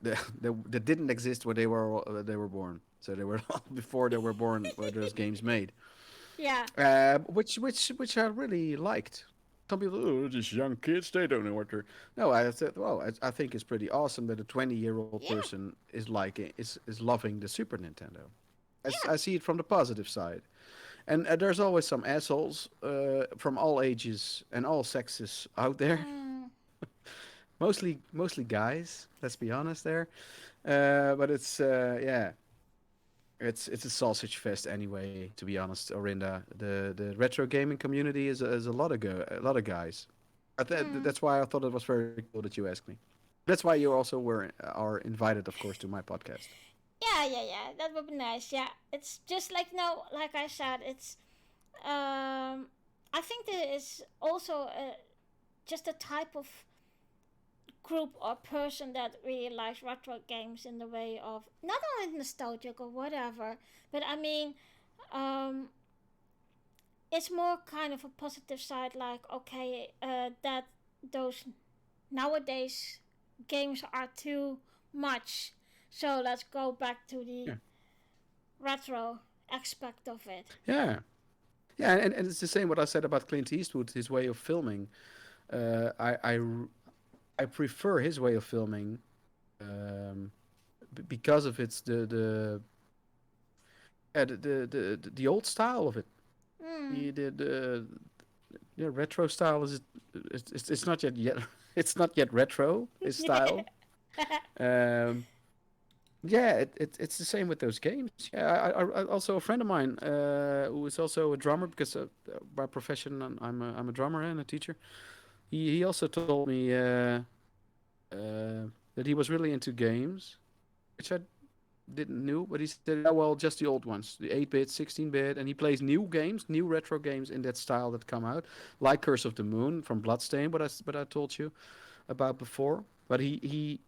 that didn't exist when they were born. So they were before they were born were those games made, yeah, which I really liked. Some people, oh, these young kids, they don't know what they're. No, I said, well, I think it's pretty awesome that a 20-year-old yeah, person is loving the Super Nintendo. yeah. I see it from the positive side, and there's always some assholes from all ages and all sexes out there. Mm. Mostly guys. Let's be honest there, but it's yeah, it's a sausage fest anyway. To be honest, Orinda, the retro gaming community is a lot of guys. Mm. That's why I thought it was very cool that you asked me. That's why you also are invited, of course, to my podcast. Yeah, yeah, yeah. That would be nice. Yeah, it's just like no, like I said, it's. I think there is also just a type of group or person that really likes retro games in the way of not only nostalgic or whatever, but I mean, um, it's more kind of a positive side. Like okay, that those nowadays games are too much, so let's go back to the Yeah, retro aspect of it. yeah, yeah, and it's the same what I said about Clint Eastwood, his way of filming. Uh, I, I I prefer his way of filming um, because of its the old style of it. Mm. The yeah, retro style is it's not yet it's not yet retro his style. Um, yeah, it's the same with those games. Yeah, also a friend of mine who is also a drummer because by profession I'm a drummer and a teacher. He also told me that he was really into games, which I didn't knew, but he said, yeah, well, just the old ones, the 8-bit, 16-bit, and he plays new games, new retro games in that style that come out, like Curse of the Moon from Bloodstain, what I told you about before. But he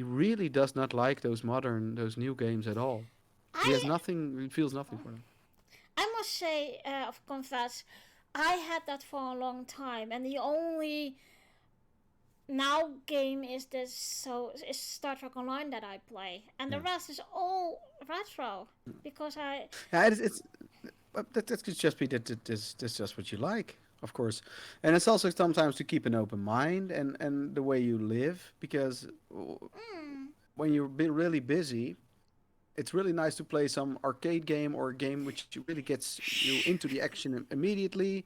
really does not like those new games at all. He has I nothing, he feels nothing for them. I must say, of confess, I had that for a long time, and the only now game is this so is Star Trek Online that I play, and the Yeah, rest is all retro because I yeah, it's but that could just be that's just what you like, of course, and it's also sometimes to keep an open mind and the way you live because mm, when you're really busy, it's really nice to play some arcade game or a game which really gets you into the action immediately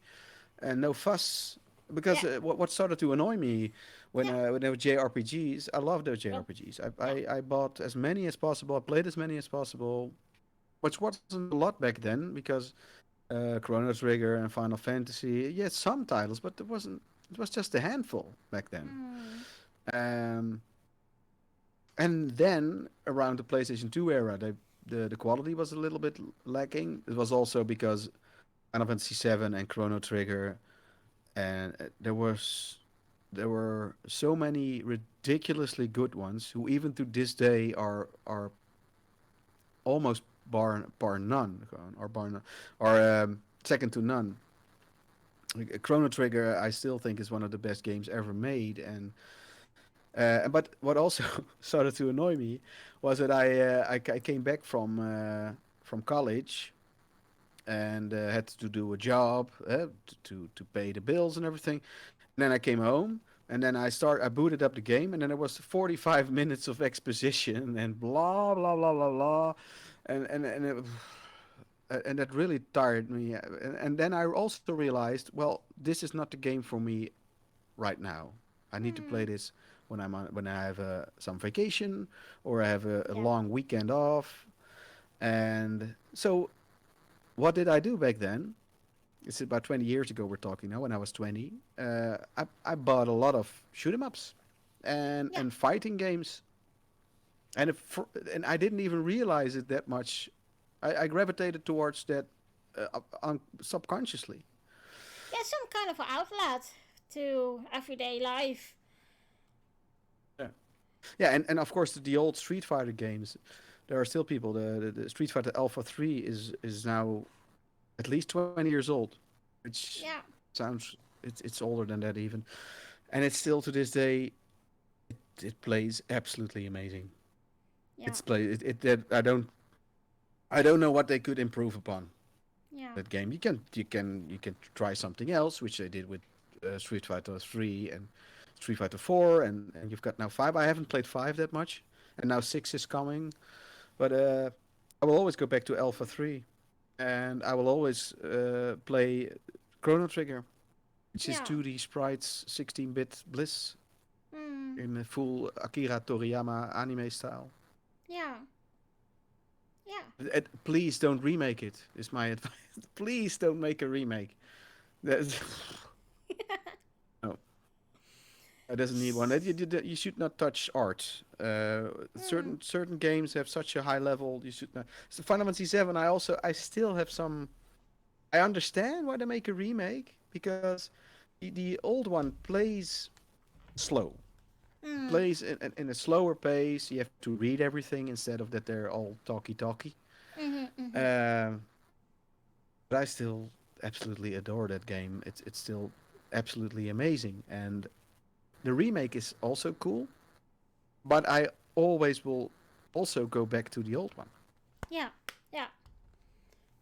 and no fuss. Because yeah, what started to annoy me yeah, when there were JRPGs, I love those well, JRPGs. yeah, I bought as many as possible. I played as many as possible, which wasn't a lot back then because Chrono Trigger and Final Fantasy. Yeah, some titles, but it wasn't. It was just a handful back then. mm, Um, and then around the PlayStation 2 era, the quality was a little bit lacking. It was also because Final Fantasy 7 and Chrono Trigger, and there were so many ridiculously good ones who even to this day are almost bar none, or bar none, or second to none. Like, Chrono Trigger, I still think is one of the best games ever made, and but what also started to annoy me was that I came back from college and had to do a job to pay the bills and everything. And then I came home, and then I booted up the game, and then there was 45 minutes of exposition and blah blah blah blah blah, and that really tired me. And then I also realized, well, this is not the game for me right now. I need to play Mm. this when I have some vacation or I have a Yeah. long weekend off. And so, what did I do back then? It's about 20 years ago we're talking now. When I was 20, I bought a lot of shoot 'em ups Yeah. and fighting games, and and I didn't even realize it that much. I gravitated towards that subconsciously. Yeah. Some kind of outlet to everyday life. Yeah, yeah, and of course the old Street Fighter games. There are still people. The Street Fighter Alpha 3 is now at least 20 years old, which Yeah. sounds it's older than that even, and it's still to this day it plays absolutely amazing. Yeah. It's play it that I don't know what they could improve upon Yeah. that game. You can try something else, which they did with Street Fighter 3 and Street Fighter 4, and you've got now 5. I haven't played 5 that much, and now 6 is coming. But I will always go back to Alpha 3, and I will always play Chrono Trigger, which is Yeah. 2D sprites, 16-bit bliss Mm. in a full Akira Toriyama anime style. Yeah. Yeah. Please don't remake it. Is my advice. Please don't make a remake. That's, no, it doesn't need one. You should not touch art. Mm. Certain games have such a high level. You should not. So Final Fantasy 7. I still have some. I understand why they make a remake because the old one plays slow. It Mm. plays in a slower pace. You have to read everything instead of that they're all talky talky. Mhm. Mhm. Um, but I still absolutely adore that game. It's still absolutely amazing, and the remake is also cool. But I always will also go back to the old one. Yeah. Yeah.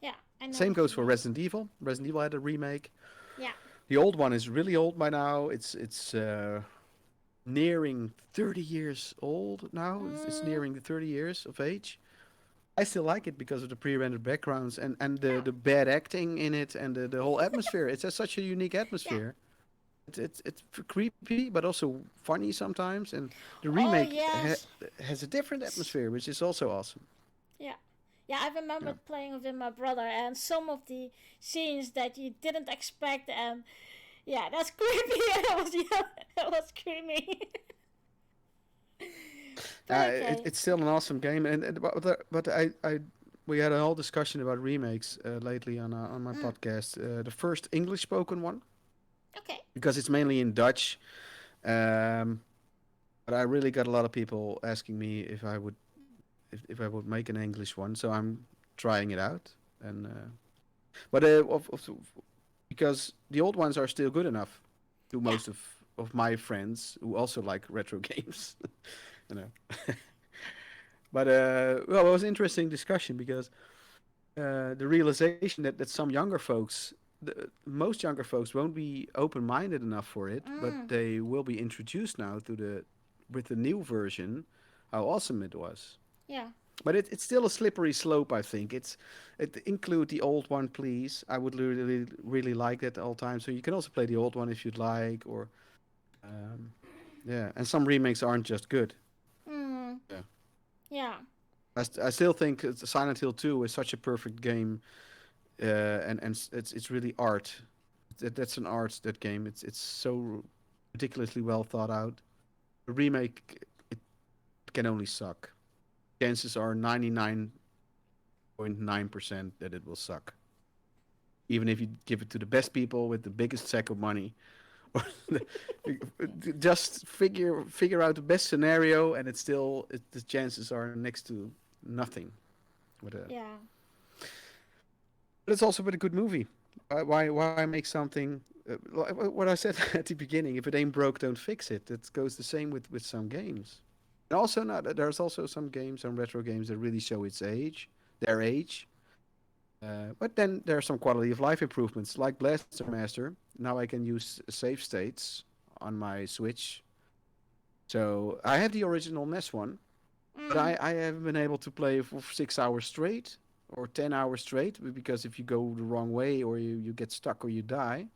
Yeah. I know Same what goes you for mean. Resident Evil. Resident Evil had a remake. Yeah. The old one is really old by now. It's nearing 30 years old now. It's Mm. nearing the 30 years of age. I still like it because of the pre-rendered backgrounds and Yeah. the bad acting in it and the whole atmosphere. It's has such a unique Yeah. atmosphere. It's creepy, but also funny sometimes. And the Oh remake yes. has a different atmosphere, which is also awesome. Yeah. Yeah, I Yeah. remember playing with my brother and some of the scenes that you didn't expect, and yeah, that's creepy. I was yeah, that was creepy. But okay. It's still an awesome game, but I we had a whole discussion about remakes lately on my Mm. podcast. The first English spoken one Okay. because it's mainly in Dutch. Um, but I really got a lot of people asking me if I would make an English one, so I'm trying it out. And but because the old ones are still good enough to Yeah. most of my friends who also like retro games, you know. But well, it was an interesting discussion because the realization that some younger folks, most younger folks, won't be open-minded enough for it, but Mm. they will be introduced now to the with the new version, how awesome it was. Yeah. But it's still a slippery slope, I think. It include the old one, please. I would really like that all time. So you can also play the old one if you'd like, or um, yeah. And some remakes aren't just good. Mm. Yeah. Yeah. I still think Silent Hill 2 is such a perfect game, and it's really art. That's an art, that game. It's so ridiculously well thought out. The remake, it can only suck. Chances are 99.9% that it will suck. even if you give it to the best people with the biggest sack of money. Or just figure out the best scenario, and it's still the chances are next to nothing. With a, Yeah. but it's also with a good movie. Why make something? What I said at the beginning: if it ain't broke, don't fix it. It goes the same with some games. And also, not there's also some games, some retro games that really show their age. But then there are some quality of life improvements, like Blaster Master. Now I can use save states on my Switch. So I have the original NES one, but Mm. I haven't been able to play for 6 hours straight or 10 hours straight because if you go the wrong way or you get stuck or you die,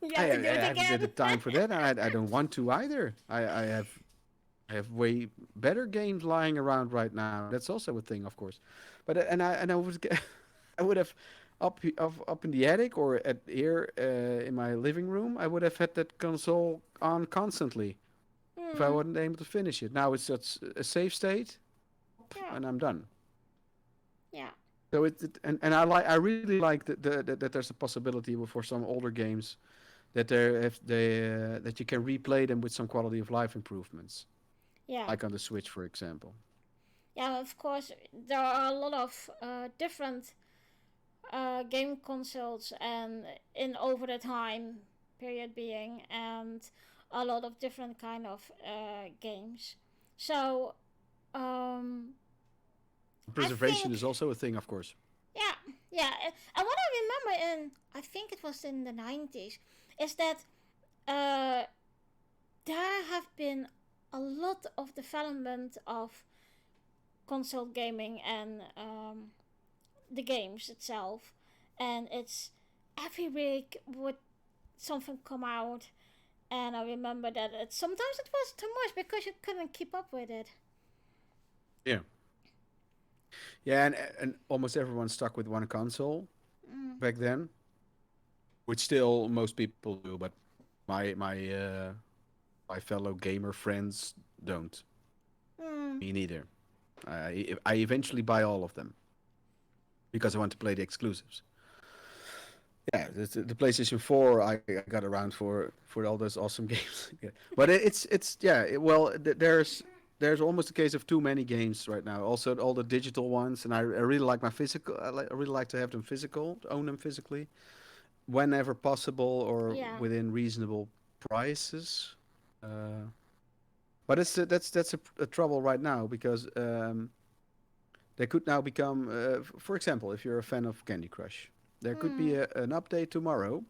You I, have I to do it haven't got the again. time for that. I don't want to either. I have way better games lying around right now. That's also a thing, of course. But and I would get, I would have up in the attic or at here in my living room. I would have had that console on constantly if I Mm. wasn't able to finish it. Now it's just a save state, Yeah. and I'm done. Yeah. So and I really like that there's a possibility for some older games that that you can replay them with some quality of life improvements, Yeah. like on the Switch, for example. Yeah. Of course, there are a lot of different game consoles and in over the time period being, and a lot of different kind of games. So um, I Preservation is think, also a thing, of course. yeah, yeah. And what I remember in, I think it was in the 90s, is that uh, there have been a lot of development of console gaming and the games itself, and it's every week would something come out, and I remember that sometimes it was too much because you couldn't keep up with it. Yeah, yeah, and almost everyone stuck with one console Mm. back then, which still most people do, but my fellow gamer friends don't. Mm. Me neither. I eventually buy all of them because I want to play the exclusives. Yeah, the PlayStation 4 I got around for all those awesome games. Yeah. But it's yeah, well there's almost a case of too many games right now. Also all the digital ones, and I really like my physical. I really like to have them physical, to own them physically, whenever possible or Yeah. within reasonable prices. Uh, but that's a trouble right now because they could now become, for example, if you're a fan of Candy Crush, there could be Mm. an update tomorrow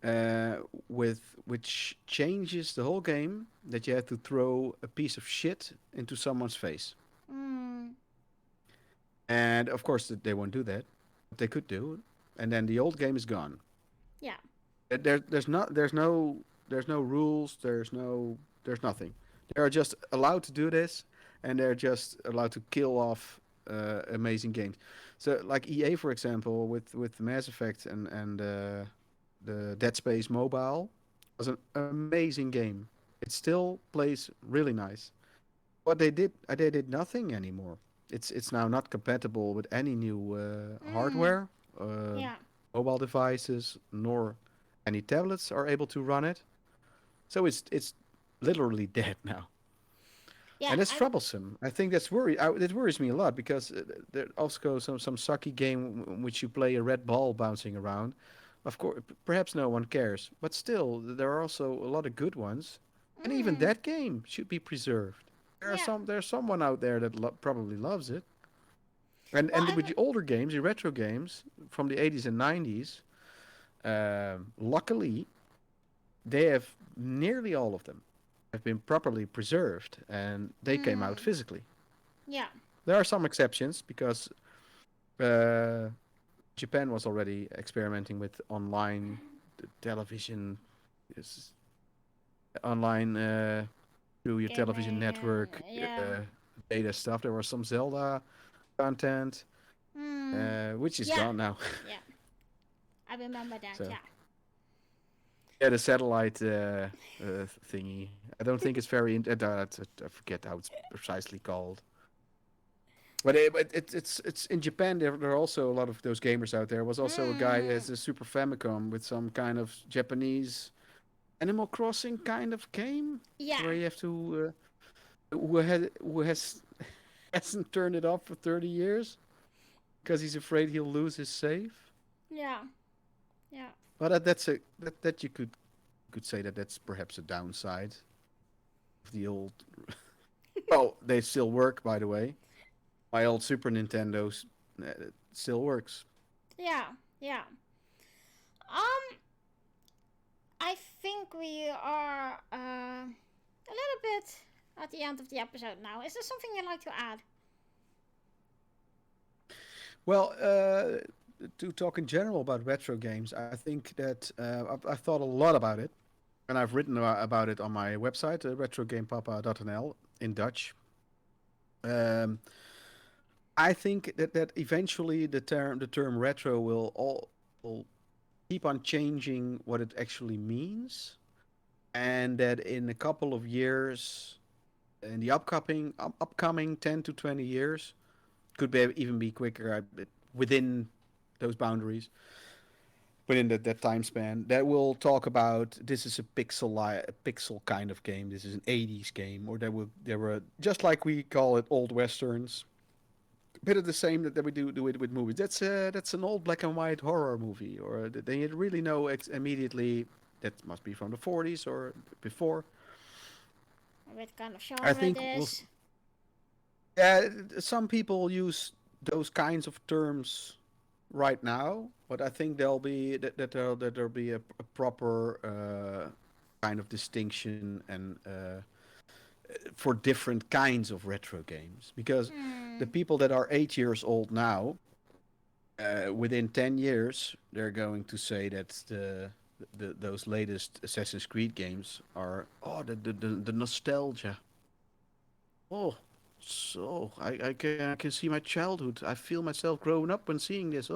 uh, with which changes the whole game that you have to throw a piece of shit into someone's face. Mm. And of course, they won't do that, but they could do, and then the old game is gone. Yeah. There's no rules. There's nothing. They are just allowed to do this, and they're just allowed to kill off amazing games. So like EA, for example, with Mass Effect and the Dead Space mobile was an amazing game. It still plays really nice. What they did nothing anymore. It's now not compatible with any new Mm. hardware, uh, Yeah. mobile devices, nor any tablets are able to run it. So it's literally dead now, Yeah. and that's troublesome. I think it worries me a lot because there also some sucky game in which you play a red ball bouncing around. Of course, perhaps no one cares, but still, there are also a lot of good ones, and even Mm. that game should be preserved. Yeah. There's someone out there that probably loves it. Well, And with the older games, the retro games from the 80s and 90s, luckily they have nearly all of them have been properly preserved and they came out mm. physically. Yeah. There are some exceptions because uh, Japan was already experimenting with online television, is online through your television Gaming and network yeah. data stuff. There was some Zelda content, Mm. which is Yeah. gone now. Yeah. I remember that. So Yeah. yeah, the satellite thingy. I don't think it's very. I forget how it's precisely called. It's in Japan. There are also a lot of those gamers out there. Was also a guy that Mm, has a Super Famicom with some kind of Japanese Animal Crossing kind of game yeah, where you have to who has hasn't turned it off for 30 years because he's afraid he'll lose his save. yeah, yeah, But that you could say that that's perhaps a downside of the old. Oh, they still work, by the way. My old Super Nintendo's still works. yeah, yeah. Um, I think we are a little bit at the end of the episode now. Is there something you'd like to add? Well, to talk in general about retro games, I think that I've thought a lot about it, and I've written about it on my website, retrogamepapa.nl in Dutch. Um, I think that eventually the term retro will keep on changing what it actually means, and that in a couple of years, in the upcoming 10 to 20 years, could even be quicker within those boundaries, within that time span, that will talk about this is a pixel kind of game. This is an 80s game, or there were just like we call it old westerns. A bit of the same that we do it with movies. That's an old black and white horror movie, or they really know immediately that must be from the 40s or before. What kind of I genre it think is? yeah, some people use those kinds of terms right now, but I think there'll be a proper kind of distinction and for different kinds of retro games, because the Hmm. people that are 8 years old now, within 10 years, they're going to say that those latest Assassin's Creed games are the nostalgia. Oh, so I can see my childhood. I feel myself growing up when seeing this.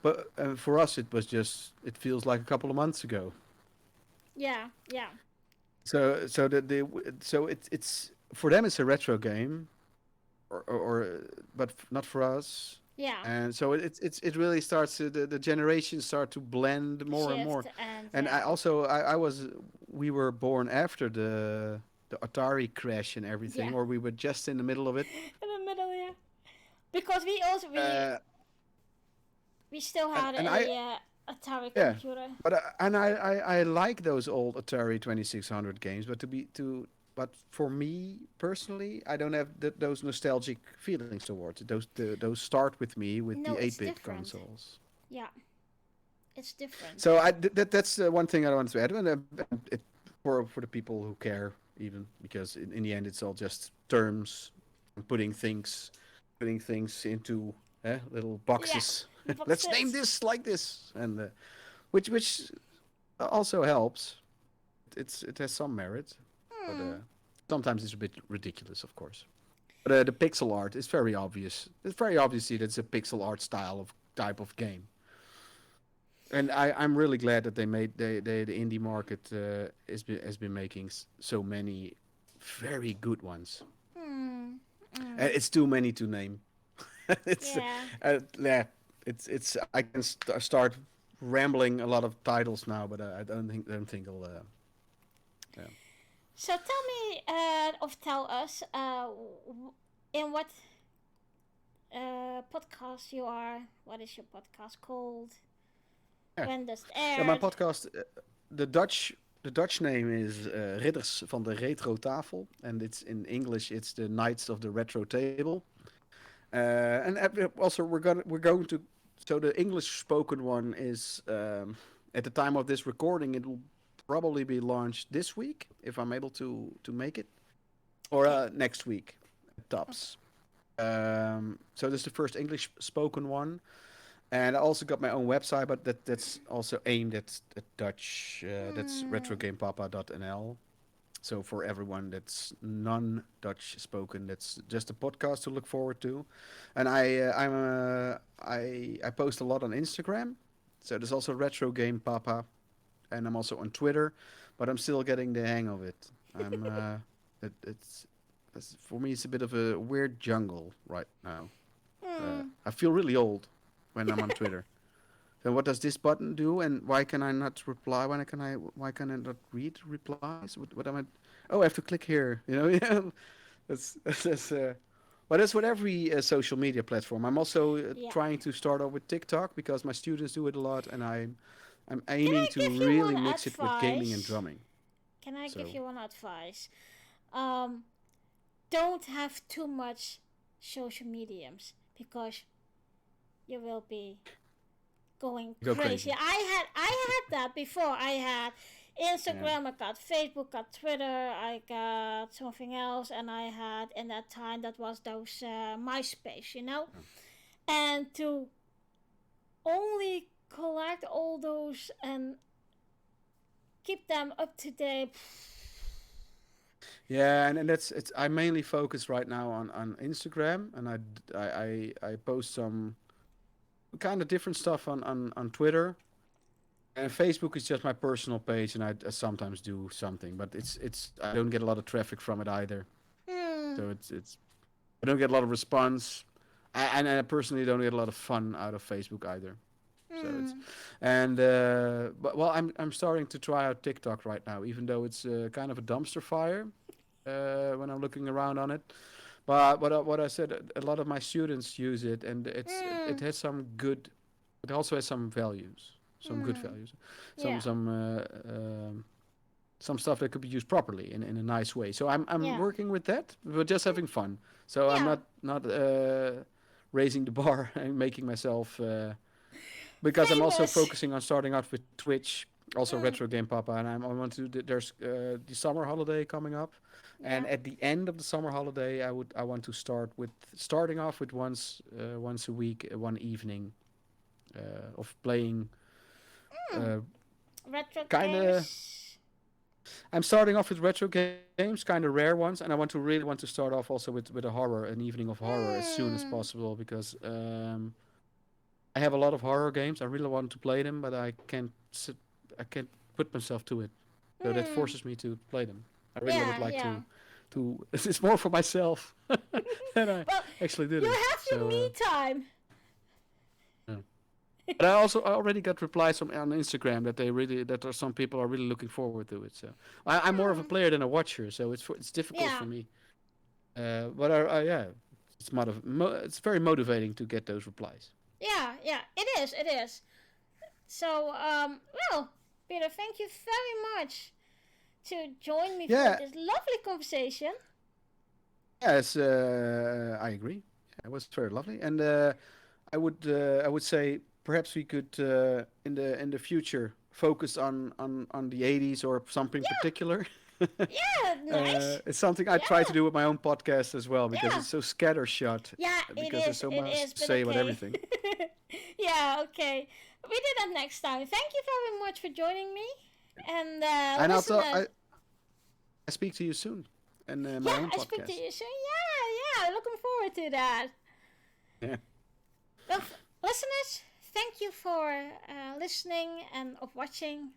But for us, it feels like a couple of months ago. Yeah, yeah, So it's for them it's a retro game, but not for us. yeah. And so it really starts to, the generations start to blend more and Shift more. and And yeah. I was we were born after the Atari crash and Yeah. everything, or we were just in the middle of it. In the middle, yeah. Because we also Uh, we still and had and I a Atari Yeah, computer. but I like those old Atari 2600 games, but for me personally, I don't have those nostalgic feelings towards it. Those start with me with the No, it's 8-bit different. consoles. Yeah, it's different. So that's one thing I wanted to add, and for the people who care, even because in the end it's all just terms, and putting things into little Yeah, boxes. Let's name boxes. this like this, and which also helps. It has some merit, but Hmm. sometimes it's a bit ridiculous, of course. But the pixel art is very obvious. It's very obviously that's a pixel art style of type of game. And I'm really glad that the indie market has been making so many very good ones. Hmm. Hmm. It's too many to name. it's Yeah. yeah, it's I can start rambling a lot of titles now, but I don't think I'll. Yeah. So tell me, or tell us, in what podcast you are. What is your podcast called? Yeah. When does it So my air? podcast, the Dutch name is Ridders van de Retro Tafel, and it's in English. It's the Knights of the Retro Table. And also we're going to. So the English spoken one is at the time of this recording, it will probably be launched this week if I'm able to make it, or Okay. next week at Okay. tops. So this is the first English spoken one. And I also got my own website, but that's also aimed at Dutch. That's Hmm. retrogamepapa.nl. So for everyone that's non-Dutch spoken, that's just a podcast to look forward to. And I post a lot on Instagram. So there's also Retro Game Papa, and I'm also on Twitter, but I'm still getting the hang of it. It's for me, it's a bit of a weird jungle right now. Hmm. I feel really old when I'm on Twitter. So what does this button do, and why can I not reply? Why can I not read replies? What am I? Oh, I have to click here. You know, yeah. That's. But that's with every social media platform. I'm also Yeah. trying to start off with TikTok because my students do it a lot, and I'm Can aiming I to give you really one mix it with gaming and advice? drumming. Can I give So you one advice? Um, don't have too much social mediums because you will be going go crazy. crazy. I had that before. I had Yeah. Instagram, I got Facebook, got Twitter, I got something else, and I had in that time that was those MySpace, you know, Yeah. and to only collect all those and keep them up to date. Yeah, and that's it's. I mainly focus right now on Instagram, and I post some kind of different stuff on Twitter. And Facebook is just my personal page, and I sometimes do something, but it's I don't get a lot of traffic from it either. Hmm. So it's I don't get a lot of response, and I personally don't get a lot of fun out of Facebook either. So it's Hmm. and but well, I'm starting to try out TikTok right now, even though it's kind of a dumpster fire when I'm looking around on it. But what I said, a lot of my students use it, and it Hmm. has some good. It also has some values, some good Hmm. values, some Yeah. some uh, um, some stuff that could be used properly in a nice way. So I'm Yeah. working with that, but just having fun. So I'm Yeah. not raising the bar and making myself because I'm also Famous. focusing on starting out with Twitch, also Mm. Retrogamepapa, and I want to. There's the summer holiday coming up, Yeah. and at the end of the summer holiday, I want to starting off with once a week, one evening of playing. Mm. Uh, Retro kind of. games. I'm starting off with retro games, kind of rare ones, and I really want to start off also with a horror, an evening of horror as soon as Mm. possible because I have a lot of horror games. I really want to play them, but I can't put myself to it. So that Mm. forces me to play them. I really would Yeah, like yeah. to. It's more for myself than I Well, actually do you them. have your So me time. yeah. But I already got replies from on Instagram that that are some people are really looking forward to it. So I'm more of a Mm. player than a watcher, so it's difficult for Yeah. me. But yeah, it's very motivating to get those replies. Yeah, yeah. It is, it is. So, well, Peter, thank you very much to join me for Yeah, this lovely conversation. yes, I agree. Yeah, it was very lovely, and I would say perhaps we could in the future focus on the 80s or something Yeah, particular. yeah, nice. It's something I try to Yeah, do with my own podcast as well because yeah. it's so scattershot. Yeah, Because there's so it much is, to but say about okay. everything. Yeah, okay. We do that next time. Thank you very much for joining me. And And listeners, I speak to you soon in my yeah, own I speak to podcast. you soon. Yeah, yeah, looking forward to that. Yeah. Well, listeners, thank you for listening and of watching.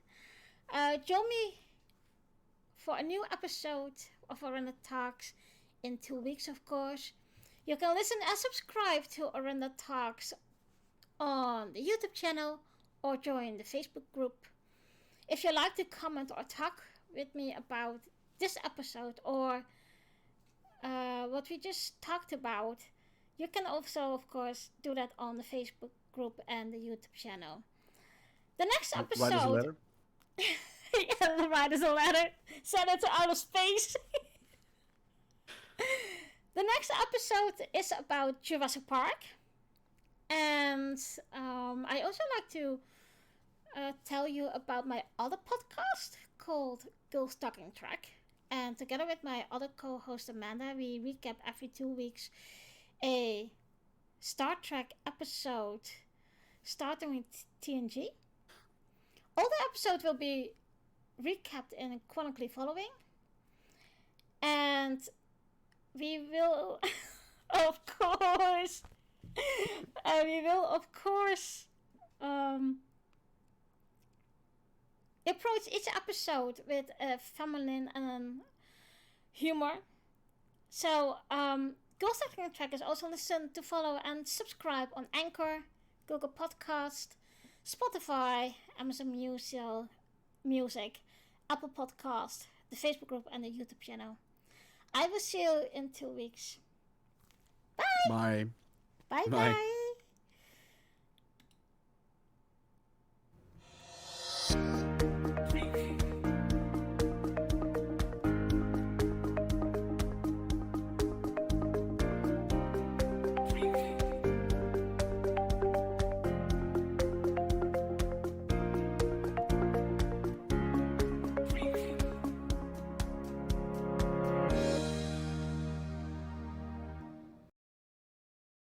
Join me for a new episode of Arena Talks in 2 weeks, of course. You can listen and subscribe to Arena Talks on the YouTube channel or join the Facebook group. If you like to comment or talk with me about this episode or what we just talked about, you can also, of course, do that on the Facebook group and the YouTube channel. The next Write us a episode, letter. yeah, write us a letter, send it to outer space. The next episode is about Jurassic Park, and I also like to tell you about my other podcast called Girls Talking Track. And together with my other co host Amanda, we recap every 2 weeks a Star Trek episode starting with TNG. All the episodes will be recapped in chronically following. And we will, of course, we will, of course, um, approach each episode with a feminine and humor. So, Ghost Technical Track is also listen to follow and subscribe on Anchor, Google Podcast, Spotify, Amazon Music, Apple Podcast, the Facebook group, and the YouTube channel. I will see you in 2 weeks. Bye! Bye. Bye Bye. bye!